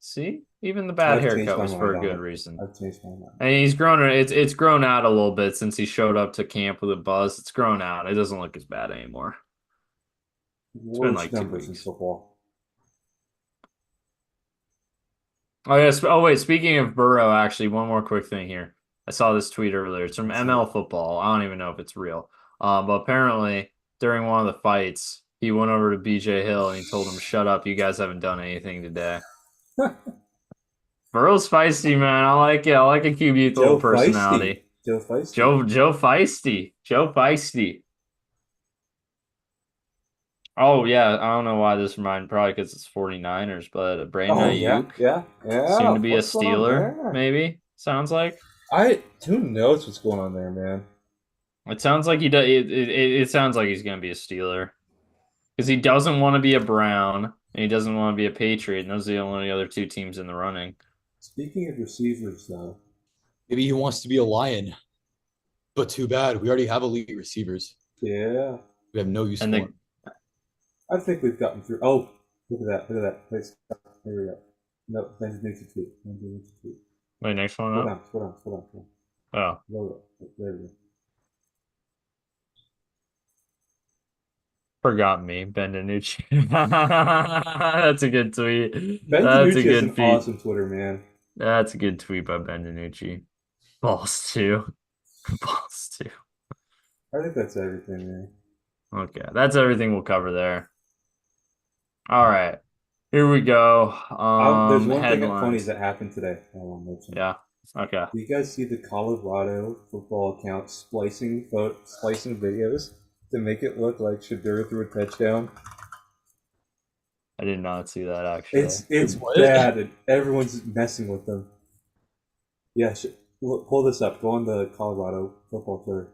Even the bad haircut was for a good reason. I've changed my mind. And he's grown it's grown out a little bit since he showed up to camp with a buzz. It's grown out. It doesn't look as bad anymore. It's been like 2 weeks. In football. Oh yes. Oh wait, speaking of Burrow, actually, one more quick thing here. I saw this tweet earlier. It's from ML Football. I don't even know if it's real. But apparently during one of the fights, he went over to BJ Hill and he told him, "Shut up, you guys haven't done anything today." Burrow's feisty, man. I like it. I like a QB with a little personality. Joe Feisty. Joe Feisty. Joe Feisty. Oh, yeah. I don't know why this reminded, probably because it's 49ers, but Brandon Ayuk yeah. seemed to be a Steeler, maybe. Sounds like. Who knows what's going on there, man? It sounds like he does. It sounds like he's going to be a Steeler because he doesn't want to be a Brown and he doesn't want to be a Patriot. And those are the only other two teams in the running. Speaking of receivers, though, maybe he wants to be a Lion, but too bad. We already have elite receivers. Yeah, we have no use for him. I think we've gotten through. Oh, look at that. Place. There we go. No, then needs to tweet. Wait, next one up? Slow down. Oh. Load up. There we go. Forgot me, Ben DiNucci. That's a good tweet. Ben That's a DiNucci is good an feat. awesome Twitter man. That's a good tweet by Ben DiNucci. Balls too. Balls too. I think that's everything, man. Okay, that's everything we'll cover there. All right, here we go. There's one thing funny Headlines. that happened today. I want to mention. Yeah. Okay. Do you guys see the Colorado football account splicing videos to make it look like Shadur threw a touchdown? I did not see that actually. It's bad, and everyone's messing with them. Yeah, pull this up. Go on the Colorado football Twitter.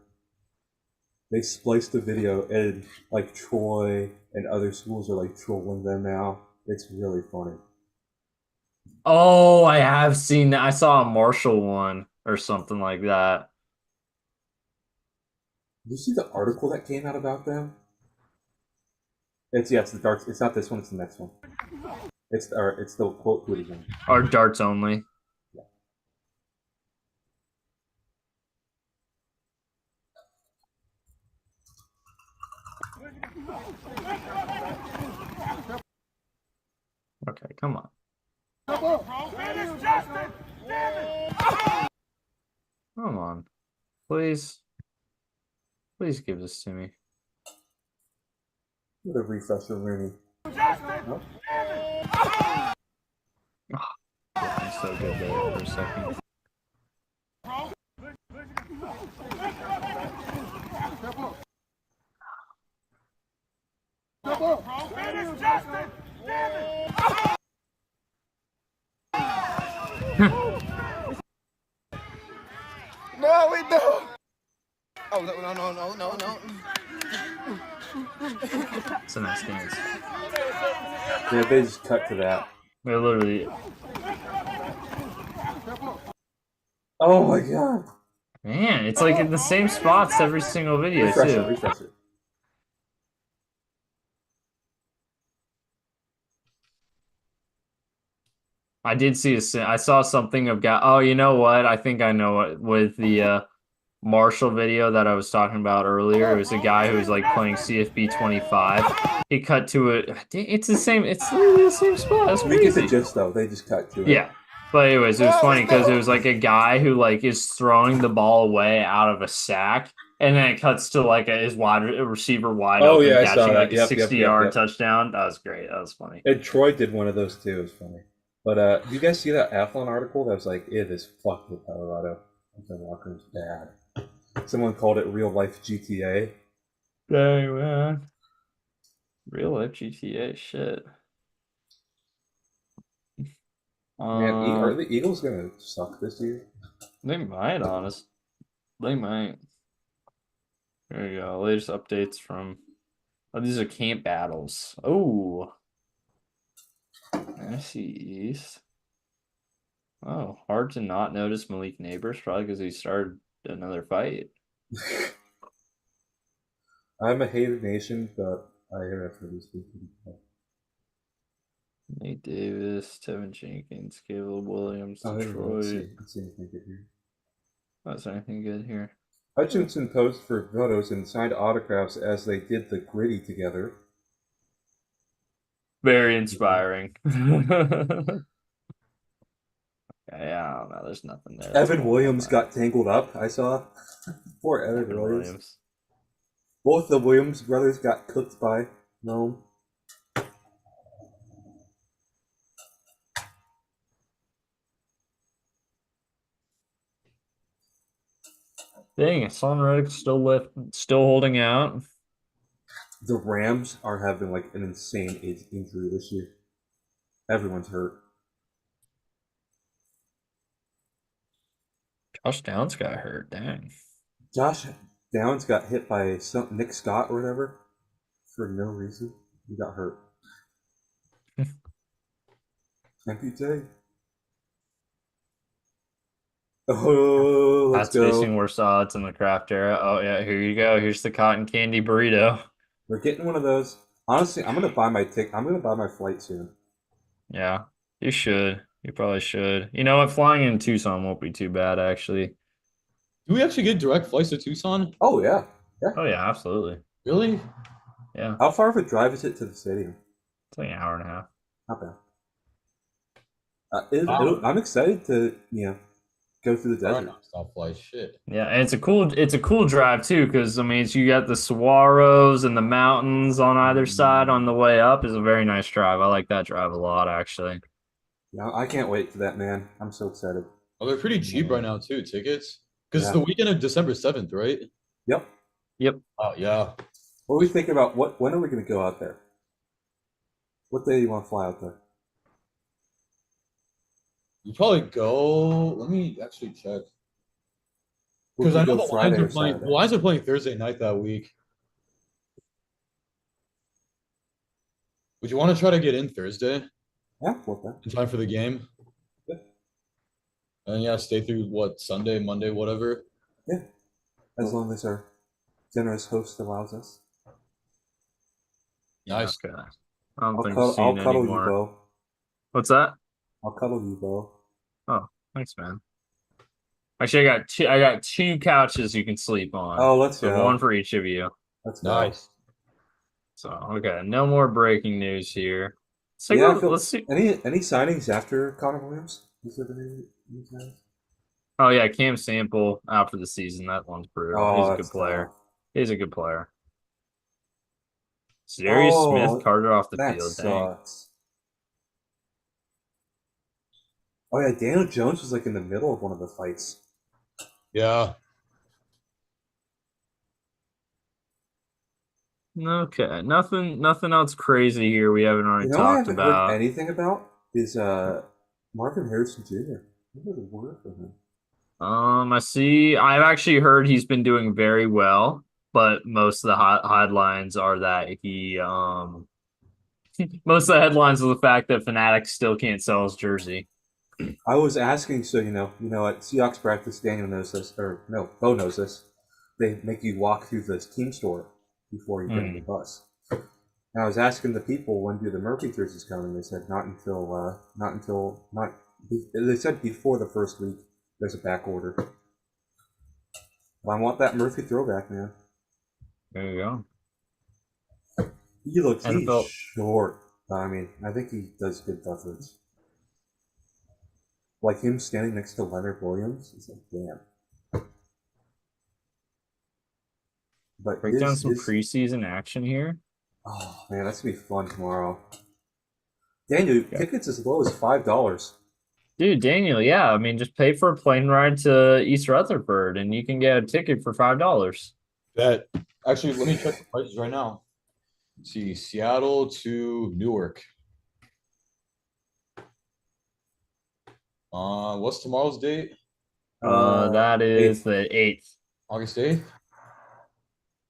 They spliced the video, and like Troy and other schools are like trolling them now. It's really funny. Oh, I have seen that. I saw a Marshall one or something like that. Did you see the article that came out about them? It's the darts. It's not this one. It's the next one. It's the quote tweeted one. Or darts only. Yeah. Okay, come on. Come on. Please. Please give this to me. What a refresher, Rooney. Nope. I'm so good there for a second. No, we don't. Oh, no. It's a nice dance. Yeah, they just cut to that. They're literally. Oh my god. Man, it's like in the same spots every single video, too. Refresh it. I did see I saw something of guy. Oh, you know what? I think I know it with the Marshall video that I was talking about earlier. It was a guy who was like playing CFB 25. He cut to it. It's the same. It's literally the same spot. That's We get crazy. the gist though. They just cut to it. Yeah. But anyways, it was funny because it was like a guy who like is throwing the ball away out of a sack, and then it cuts to like his receiver wide Oh, open yeah, I saw catching that. like a Yep, 60-yard yep. touchdown. That was great. That was funny. And Troy did one of those too. It was funny. But do you guys see that Athlon article that was like, it is fucked with Colorado. The Walker's bad. Someone called it real life GTA. Dang, man. Real life GTA shit. Man, are the Eagles gonna suck this year? They might, honest. They might. There you go. Latest updates from. Oh, these are camp battles. Oh. I see East. Oh, hard to not notice Malik Neighbors, probably because he started another fight. I'm a hated nation, but I hear it for these people. Nate Davis, Tevin Jenkins, Caleb Williams, Oh, Detroit. let's see anything good here. That's anything good here. Hutchinson posed for photos and signed autographs as they did the gritty together. Very inspiring. Yeah, I don't know. There's nothing there. Evan Williams got tangled up, I saw. Poor Evan Williams. Both the Williams brothers got cooked by Rome. Dang, Son Reddick's still holding out. The Rams are having like an insane injury this year. Everyone's hurt. Josh Downs got hurt. Dang. Josh Downs got hit by Nick Scott or whatever for no reason. He got hurt. Amputee. Oh, let's That's go. facing worse odds in the craft era. Oh yeah, here you go. Here's the cotton candy burrito. We're getting one of those. Honestly, I'm gonna buy my ticket. I'm gonna buy my flight soon. Yeah, you should. You probably should. You know what? Flying in Tucson won't be too bad, actually. Do we actually get direct flights to Tucson? Oh yeah. Oh yeah, absolutely. Really? Yeah, How far of a drive is it to the stadium? it's like an hour and a half. Not bad. Wow. I'm excited to go through the All right, desert. stop flight. Shit. Yeah, and it's a cool drive too, because I mean, you got the saguaros and the mountains on either side on the way up. Is a very nice drive. I like that drive a lot, actually. Yeah, I can't wait for that, man. I'm so excited. Oh, they're pretty cheap right now too, tickets. Because it's Yeah. the weekend of December 7th, right? Yep. Yep. Oh yeah. What are we thinking about? When are we going to go out there? What day do you want to fly out there? You probably go. Let me actually check. We Because I could know go the Lions Friday are or playing. The Saturday. Lions are playing Thursday night that week. Would you want to try to get in Thursday Yeah, well, then. in time for the game? Yeah. And yeah, stay through what Sunday, Monday, whatever. Yeah, as long as our generous host allows us. Nice. Okay. I don't think we've I'll seen cuddle you, anymore. Beau. What's that? I'll cuddle you, Beau. Oh, thanks, man. Actually, I got two couches you can sleep on. Oh, let's so go. one for each of you. Let's go. Nice. So okay, no more breaking news here. So Yeah, I feel, let's see. any signings after Connor Williams? Is there any signings? Oh yeah, Cam Sample out for the season. That one's brutal. He's Oh, a that's good player. tough. He's a good player. Darius Smith Oh, carted off the that field. Dang. sucks. Oh yeah, Daniel Jones was like in the middle of one of the fights. Yeah. Okay, nothing else crazy here we haven't already I talked haven't heard about. anything about is Marvin Harrison Jr. I heard a word from him. I've actually heard he's been doing very well, but most of the headlines are that he most of the headlines are the fact that Fanatics still can't sell his jersey. I was asking, so at Seahawks practice, Daniel knows this, or no, Beau knows this. They make you walk through the team store before you get on the bus. And I was asking the people when do the Murphy jerseys come, and they said not until. They said before the first week. There's a back order. I want that Murphy throwback, man. There you go. He's short. I mean, I think he does good coverage. Like him standing next to Leonard Williams, it's like, damn. But Break down some preseason action here. Oh man, that's gonna be fun tomorrow. Daniel, tickets as low as $5. Dude, Daniel, yeah. I mean, just pay for a plane ride to East Rutherford and you can get a ticket for $5. That actually, let me check the prices right now. Let's see, Seattle to Newark. What's tomorrow's date? That is the 8th. August 8th.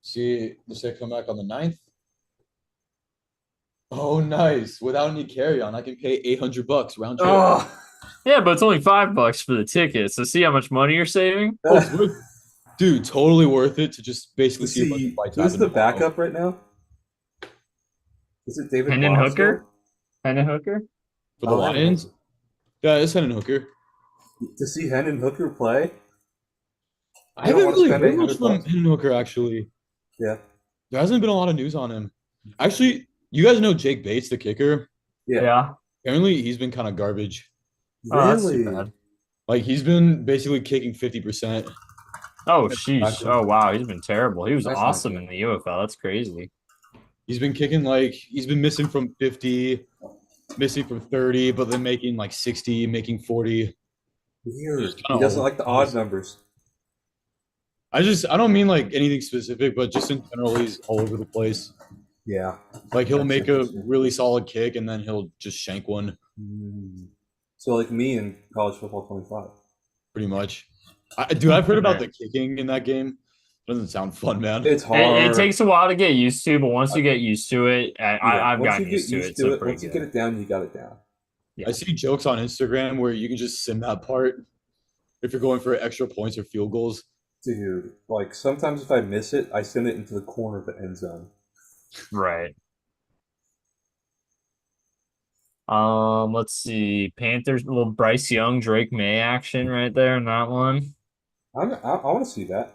See, the say come back on the 9th. Oh, nice. Without any carry-on, I can pay $800 round trip. Oh. Yeah, but it's only $5 for the ticket. So see how much money you're saving? Oh, it's worth, dude, totally worth it to just basically see what See, fights who's happen the tomorrow. backup right now? Is it David Hendon Blau Hooker? still? Hendon Hooker? For the Lions? Yeah, it's Hendon Hooker. To see Hendon Hooker play? I haven't really heard much from $100. Hendon Hooker, actually. Yeah. There hasn't been a lot of news on him. Actually, you guys know Jake Bates, the kicker? Yeah. Apparently, he's been kind of garbage. Oh, that's Really? too bad. Like, he's been basically kicking 50%. Oh, sheesh. Oh, wow. He's been terrible. He was That's awesome not in the UFL. That's crazy. He's been kicking he's been missing from 50, missing from 30, but then making like 60, making 40. Weird. He doesn't like the odd numbers. I don't mean like anything specific, but just in general, he's all over the place. Yeah. Like he'll make a really solid kick and then he'll just shank one. So like me in college football 25. Pretty much. Dude, I've heard about the kicking in that game. Doesn't sound fun, man. It's hard. It takes a while to get used to, but once you get used to it, I've gotten used to it. So once you get it down, you got it down. Yeah. I see jokes on Instagram where you can just sim that part if you're going for extra points or field goals. Dude, like sometimes if I miss it, I send it into the corner of the end zone. Right. Let's see. Panthers, little Bryce Young, Drake May action right there in that one. I want to see that.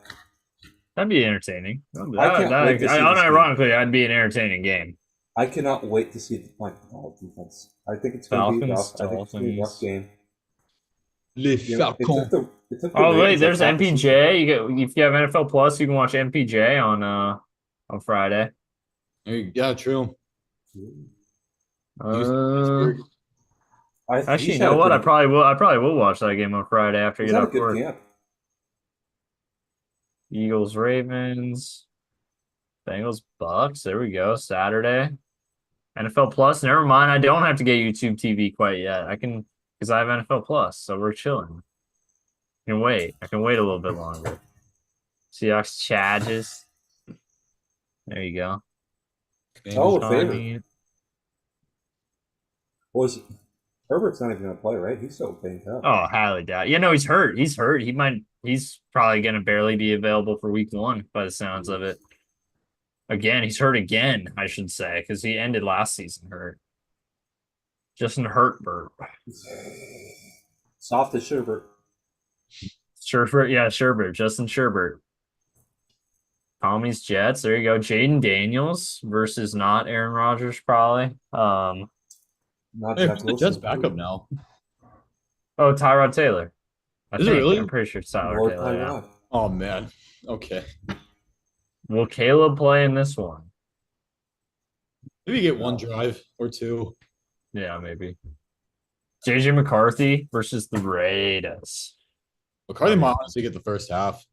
That'd be entertaining. I can't wait to see this game. Unironically, that'd be an entertaining game. I cannot wait to see the defense. I think it's going to be rough. I think it's going to be a rough game. Les Falcons. It took the Oh wait, Ravens there's like half the season. MPJ. If you have NFL Plus, you can watch MPJ on Friday. Yeah, true. Actually, you know what? I probably will watch that game on Friday after I He's get had a off good work. camp. Eagles, Ravens, Bengals, Bucks. There we go. Saturday. NFL Plus. Never mind. I don't have to get YouTube TV quite yet. I can because I have NFL Plus, so we're chilling. I can wait. I can wait a little bit longer. Seahawks Chargers. There you go. Oh, I favorite. mean, Was Herbert's not even going to play, right? He's so banged up. oh, highly doubt. Yeah, no, he's hurt. He's hurt. He's probably going to barely be available for week 1 by the sounds of it. Again, he's hurt again, I should say, because he ended last season hurt. Justin Herbert. Soft as Sherbert. Sherbert, yeah, Sherbert. Justin Sherbert. Tommy's Jets. There you go. Jaden Daniels versus not Aaron Rodgers, probably. Not Hey, Zach who's the Wilson. Jets backup now? Oh, Tyrod Taylor. Is it really? I'm pretty sure it's Tyler Lord Taylor. Yeah. Tyrod. Oh man. Okay. Will Caleb play in this one? Maybe get one drive or two. Yeah, maybe. JJ McCarthy versus the Raiders. McCarthy might honestly get the first half.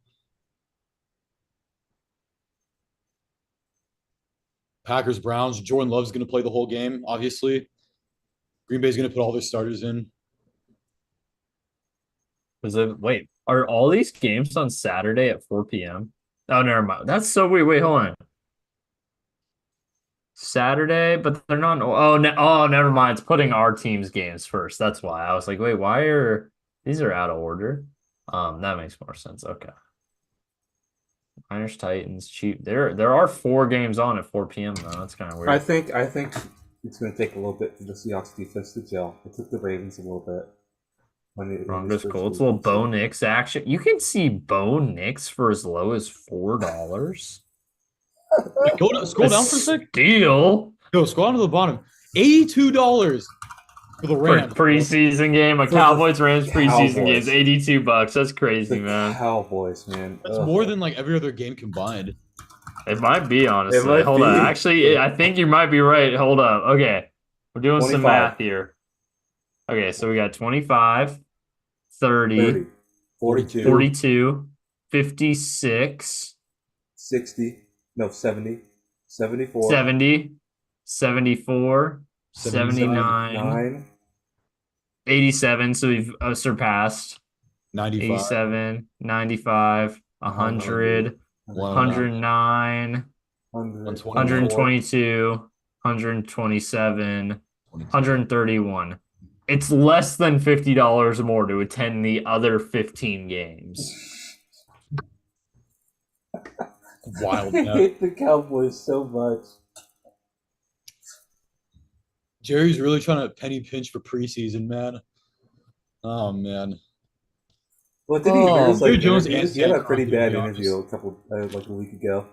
Packers, Browns. Jordan Love's going to play the whole game, obviously. Green Bay's going to put all their starters in. Wait, are all these games on Saturday at 4 p.m.? Oh, never mind. That's so weird. Wait, hold on. Saturday, but they're not. Oh, never mind. It's putting our team's games first. That's why I was like, wait, why are these are out of order? That makes more sense. Okay. Niners, Titans, Chiefs. There are 4 games on at 4 p.m. though. That's kind of weird. I think it's going to take a little bit for the Seahawks defense to gel. It took the Ravens a little bit. Broncos, Colts, little Bo Nix action. You can see Bo Nix for as low as $4. Scroll down for a sec. Deal. No, scroll down to the bottom. $82 for the Rams. Preseason game, a Cowboys Rams preseason game is Cowboys. $82. That's crazy, The man. Cowboys, man. That's more than like every other game combined. It might be, honestly. It might Hold be. on. Actually, I think you might be right. Hold up. Okay. We're doing 25. some math here. Okay, so we got 25, 30, 42, 42, 56, 60, no, 70, 74, 70, 74, 79, 9, 87. So we've surpassed 95. 87, 95, 100, 109, 122, 127, 131. It's less than $50 more to attend the other 15 games. Wild. I Man. hate the Cowboys so much. Jerry's really trying to penny pinch for preseason, man. Oh man. Well, did he hear his, like, Dude, Jones interviews? and He had a Sam pretty Crockett, bad to be interview like a week ago.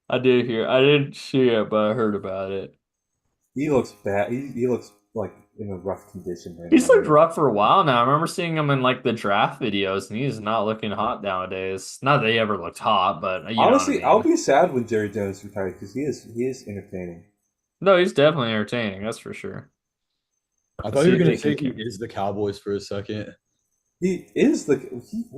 I did hear. I didn't see it, but I heard about it. He looks bad. He looks like in a rough condition right He's now. looked rough for a while now. I remember seeing him in like the draft videos, and he's not looking hot nowadays. Not that he ever looked hot, but you Honestly, know what I mean. I'll be sad when Jerry Jones retires because he is entertaining. No, he's definitely entertaining. That's for sure. I thought you were See gonna if say he he can- is the Cowboys for a second. He is the.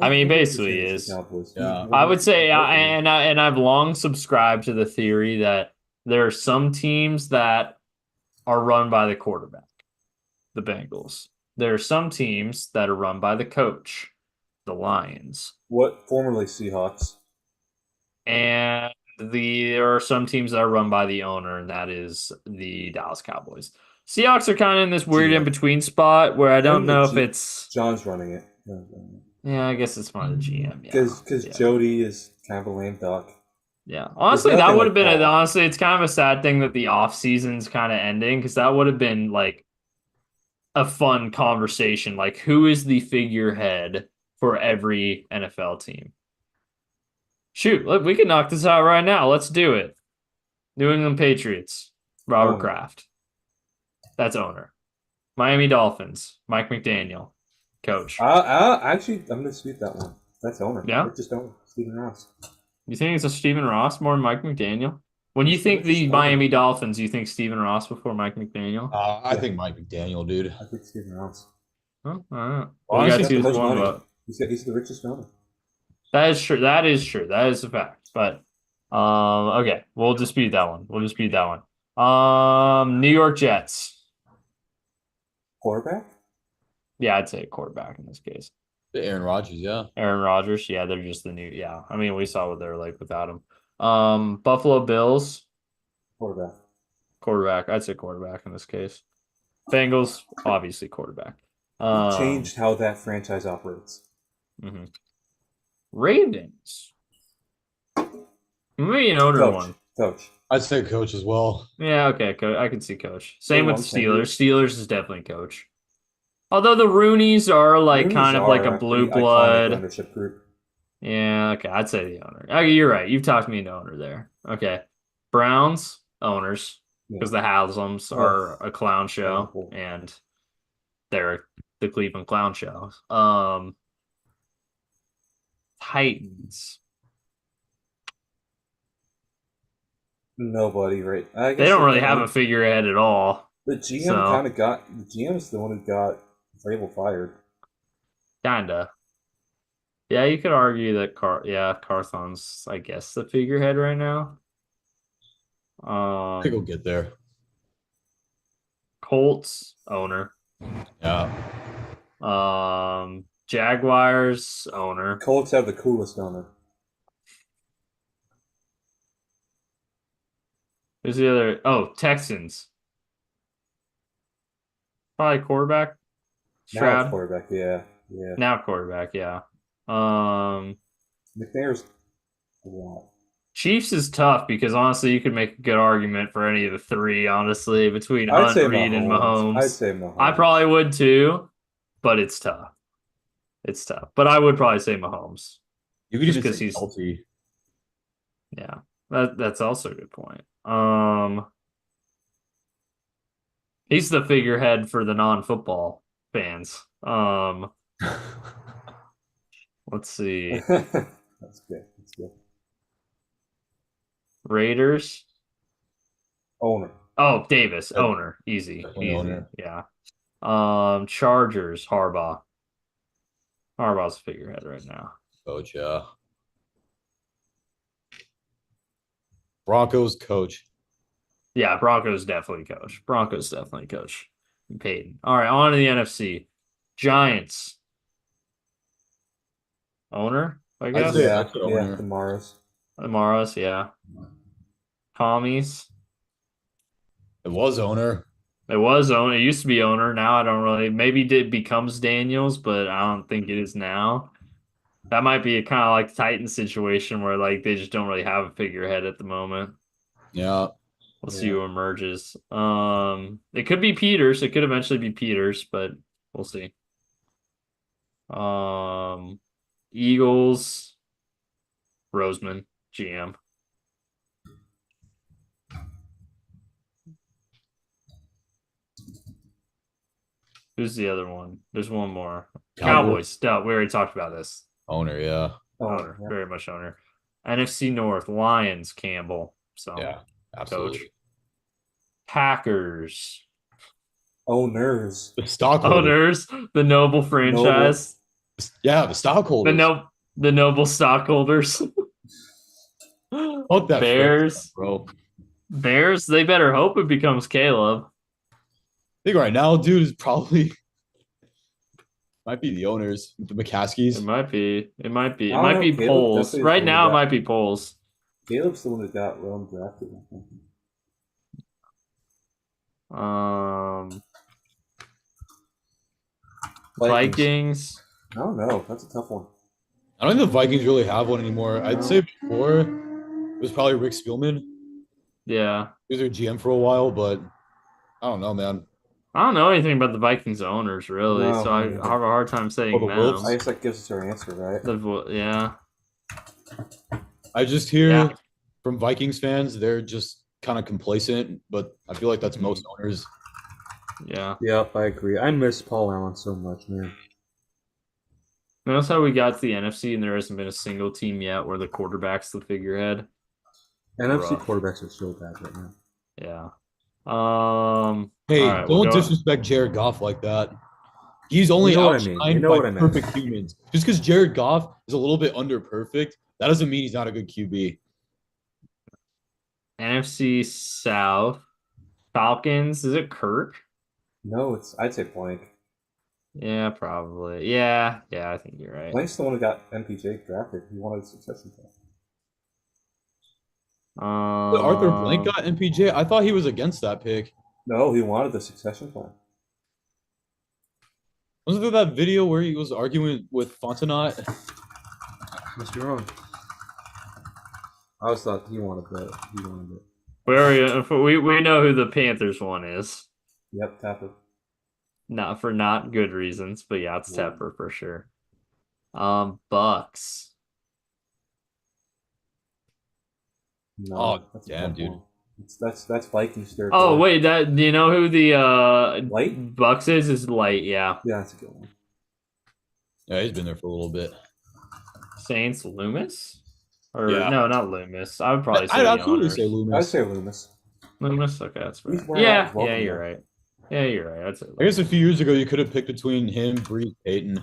I mean, 100% basically is the is. Cowboys. Yeah. I would say, and I've long subscribed to the theory that there are some teams that are run by the quarterback, the Bengals. There are some teams that are run by the coach, the Lions. What formerly Seahawks. And there are some teams that are run by the owner, and that is the Dallas Cowboys. Seahawks are kind of in this weird GM. in-between spot where I don't know if it's... John's running it. Yeah, I guess it's more the GM. Because yeah. Jody is kind of a lame duck. Yeah, honestly, There's that nothing would have like been that. honestly. It's kind of a sad thing that the off season's kind of ending because that would have been like a fun conversation. Like, who is the figurehead for every NFL team? Shoot, look, we can knock this out right now. Let's do it. New England Patriots, Robert Owner. Kraft. That's owner. Miami Dolphins, Mike McDaniel, coach. Actually, I'm gonna dispute that one. That's owner. Yeah? Richest owner, Stephen Ross. You think it's a Stephen Ross more than Mike McDaniel? When you He's think the the richest owner. Miami Dolphins, you think Stephen Ross before Mike McDaniel? I think Mike McDaniel, dude. I think Stephen Ross. Oh, I don't know. Well, We got honestly, two the most to one money. vote. He's the richest owner. That is true. That is true. That is a fact. But okay, we'll dispute that one. We'll dispute that one. New York Jets. Quarterback? Yeah, I'd say a quarterback in this case. Aaron Rodgers, yeah. Aaron Rodgers. Yeah, they're just the new. Yeah, I mean, we saw what they're like without him. Buffalo Bills. Quarterback. Quarterback. I'd say quarterback in this case. Bengals, obviously quarterback. Changed how that franchise operates. Mm-hmm. Ravens. Maybe an owner Coach. one. Coach. I'd say coach as well. Yeah, okay. I can see coach. Same with the One tenured. Steelers. Steelers is definitely coach. Although the Roonies are like Rooney's kind of like a are blue pretty iconic blood. ownership group. Yeah, okay. I'd say the owner. Okay, you're right. You've talked me into owner there. Okay. Browns, owners. Because the Haslam's are a clown show. Terrible. And they're the Cleveland Clown Show. Titans. Nobody, right? I guess They don't really the have owner- a figurehead at all. The GM so- kind of got the GM's the one who got Vrabel fired. Kinda. Yeah, you could argue that Carthon's, I guess, the figurehead right now. I think we'll get there. Colts owner. Yeah. Jaguars owner. Colts have the coolest owner. Who's the other? Oh, Texans. Probably quarterback. Now Stroud. it's quarterback, yeah. Now quarterback, yeah. McNair's a lot. Chiefs is tough because honestly, you could make a good argument for any of the three. Honestly, between I'd Hunt, say Reed, and Mahomes. I'd say Mahomes. I probably would too, but it's tough. It's tough, but I would probably say Mahomes. You could Just even 'cause say he's- Kelsey. Yeah, that's also a good point. He's the figurehead for the non-football fans. Let's see. That's good. That's good. Raiders. Owner. Oh, Davis, Yep. owner, easy, Definitely easy, owner. yeah. Chargers, Harbaugh. Harbaugh's a figurehead right now. Coach, yeah. Broncos coach. Yeah, Broncos definitely coach. Broncos definitely coach. Peyton. All right, on to the NFC. Giants. Owner, I guess. say- Yeah, that's the owner. the Maras. Amaras, yeah. Commies. It was owner. It was owner. It used to be owner. Now I don't really. Maybe it becomes Daniels, but I don't think it is now. That might be a kind of like Titan situation where like they just don't really have a figurehead at the moment. Yeah. We'll see who emerges. It could be Peters. It could eventually be Peters, but we'll see. Eagles. Roseman, GM. Who's the other one? There's one more. Cowboys. No, we already talked about this. Owner, yeah. Owner, yeah. very much owner. NFC North, Lions, Campbell. So Yeah. Absolutely. Packers. Owners. The stockholder. Owners, the noble franchise. Yeah, the stockholder. The noble stockholders. Fuck that Bears. franchise, bro. Bears, they better hope it becomes Caleb. I think right now, dude, is probably might be the owners, the It McCaskies. might be. It might be. It I don't might know, be Caleb polls. definitely is Right the now, it guy. might be polls. Caleb's the one that got Rome drafted, I think. Vikings. I don't know. That's a tough one. I don't think the Vikings really have one anymore. I'd say before it was probably Rick Spielman. Yeah. He was their GM for a while, but I don't know, man. I don't know anything about the Vikings owners, really, No, so I me neither. have a hard time saying Oh, the Wolves? I them. guess that gives us our answer, right? Yeah. I just hear Yeah. from Vikings fans, they're just kind of complacent, but I feel like that's Mm-hmm. most owners. Yeah. Yep, I agree. I miss Paul Allen so much, man. Notice how we got to the NFC and there hasn't been a single team yet where the quarterback's the figurehead. NFC Rough. quarterbacks are so bad right now. Yeah. Hey, All right, we'll don't go. disrespect Jared Goff like that. He's You only know what I mean. You outshined know by what I meant. perfect humans. Just because Jared Goff is a little bit under perfect, that doesn't mean he's not a good QB. NFC South. Falcons. Is it Kirk? No, I'd say Blank. Yeah, probably. Yeah, I think you're right. Blank's the one who got MPJ drafted. He wanted a succession plan. Arthur Blank got MPJ. I thought he was against that pick. No, he wanted the succession plan. Wasn't there that video where he was arguing with Fontenot? Must be wrong. I always thought he wanted it. We know who the Panthers one is. Yep, Tapper. Not for not good reasons, but yeah, it's Tepper for sure. Bucks. No, Oh, that's damn, dude. That's Vikings territory. Oh wait, do you know who the Light? Bucks is? Is Light, yeah. Yeah, that's a good one. Yeah, he's been there for a little bit. Saints Loomis? Or Yeah. no, not Loomis. I would probably say I'd the absolutely owners. say I'd Loomis. say Loomis. Loomis? Okay, that's fair. He's wearing out Yeah, his welcome you're there. right. Yeah, you're right. I'd say I guess Loomis. a few years ago you could have picked between him, Breeze, Peyton.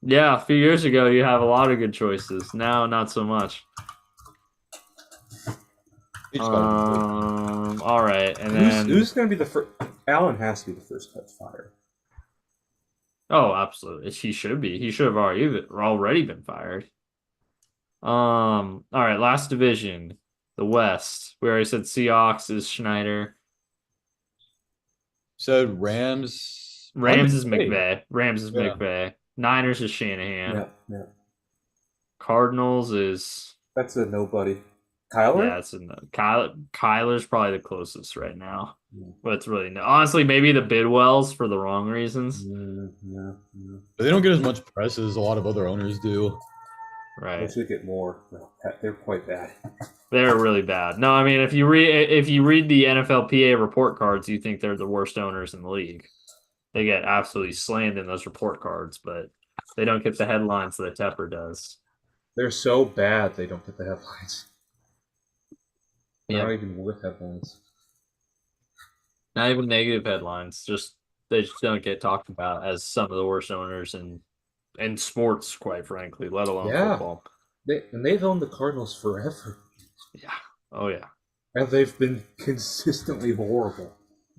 Yeah, a few years ago you have a lot of good choices. Now, not so much. All right, and then Who's going to be the first? Allen has to be the first catch fired. oh, absolutely, he should be. He should have already been fired. All right, last division, the West. We already said Seahawks is Schneider. Said Rams. Rams is McVay. McVay. Yeah. McVay. Niners is Shanahan. Yeah. Cardinals is That's a nobody. Kyler? yeah, it's Kyler's probably the closest right now. Yeah. But it's really honestly maybe the Bidwells for the wrong reasons. Yeah. But they don't get as much press as a lot of other owners do. They Right. should get more. They're quite bad. They're really bad. No, I mean if you read the NFLPA report cards, you think they're the worst owners in the league. They get absolutely slammed in those report cards, but they don't get the headlines that Tepper does. They're so bad they don't get the headlines. They're Yeah. not even worth headlines. Not even negative headlines. They just don't get talked about as some of the worst owners in sports, quite frankly, let alone football. They've owned the Cardinals forever. Yeah. Oh yeah. And they've been consistently horrible.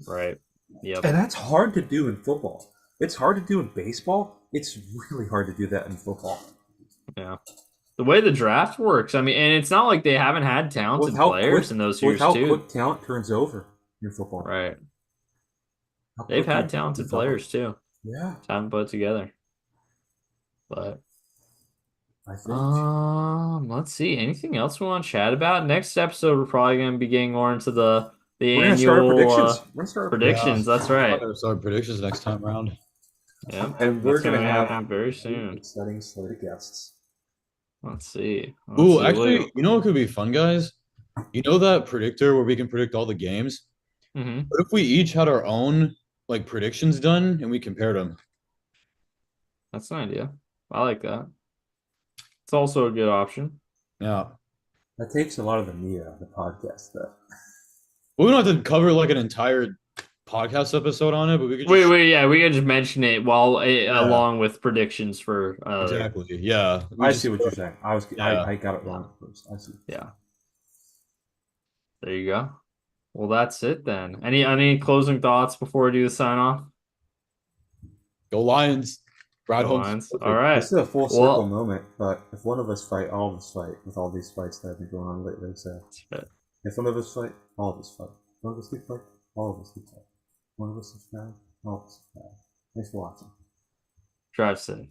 Right. Yep. And that's hard to do in football. It's hard to do in baseball. It's really hard to do that in football. Yeah. The way the draft works, I mean, and it's not like they haven't had talented players in those years how too. quick talent turns over in football. Right. How They've quick had it talented develops. players too. Yeah, Time put together. But I think. let's see. Anything else we want to chat about? Next episode, we're probably going to be getting more into the We're gonna start our annual predictions. We're gonna start our predictions. That's I'm right. gonna start predictions next time around. Yeah, And we're that's gonna have happen very soon. exciting slate of guests. Let's see. Ooh, actually, you know what could be fun, guys? You know that predictor where we can predict all the games? Mm-hmm. What if we each had our own like predictions done and we compared them? That's an idea. I like that. It's also a good option. Yeah. That takes a lot of the meat out of the podcast, though. We don't have to cover like an entire podcast episode on it, but we could just Yeah, we can just mention it along with predictions for exactly. Yeah. I see what you're saying. I Yeah. got it wrong at first. I see. Yeah. There you go. Well, that's it then. Any closing thoughts before we do the sign off? Go Lions. Brad Go Holmes. Lions. All right. This is a full circle moment, but if one of us fight, all of us fight with all these fights that have been going on lately. So if one of us fight, all of us fight. One of us keep fight, all of us keep fight. One of us is bad, all of us is bad. Thanks for watching. Drive safe.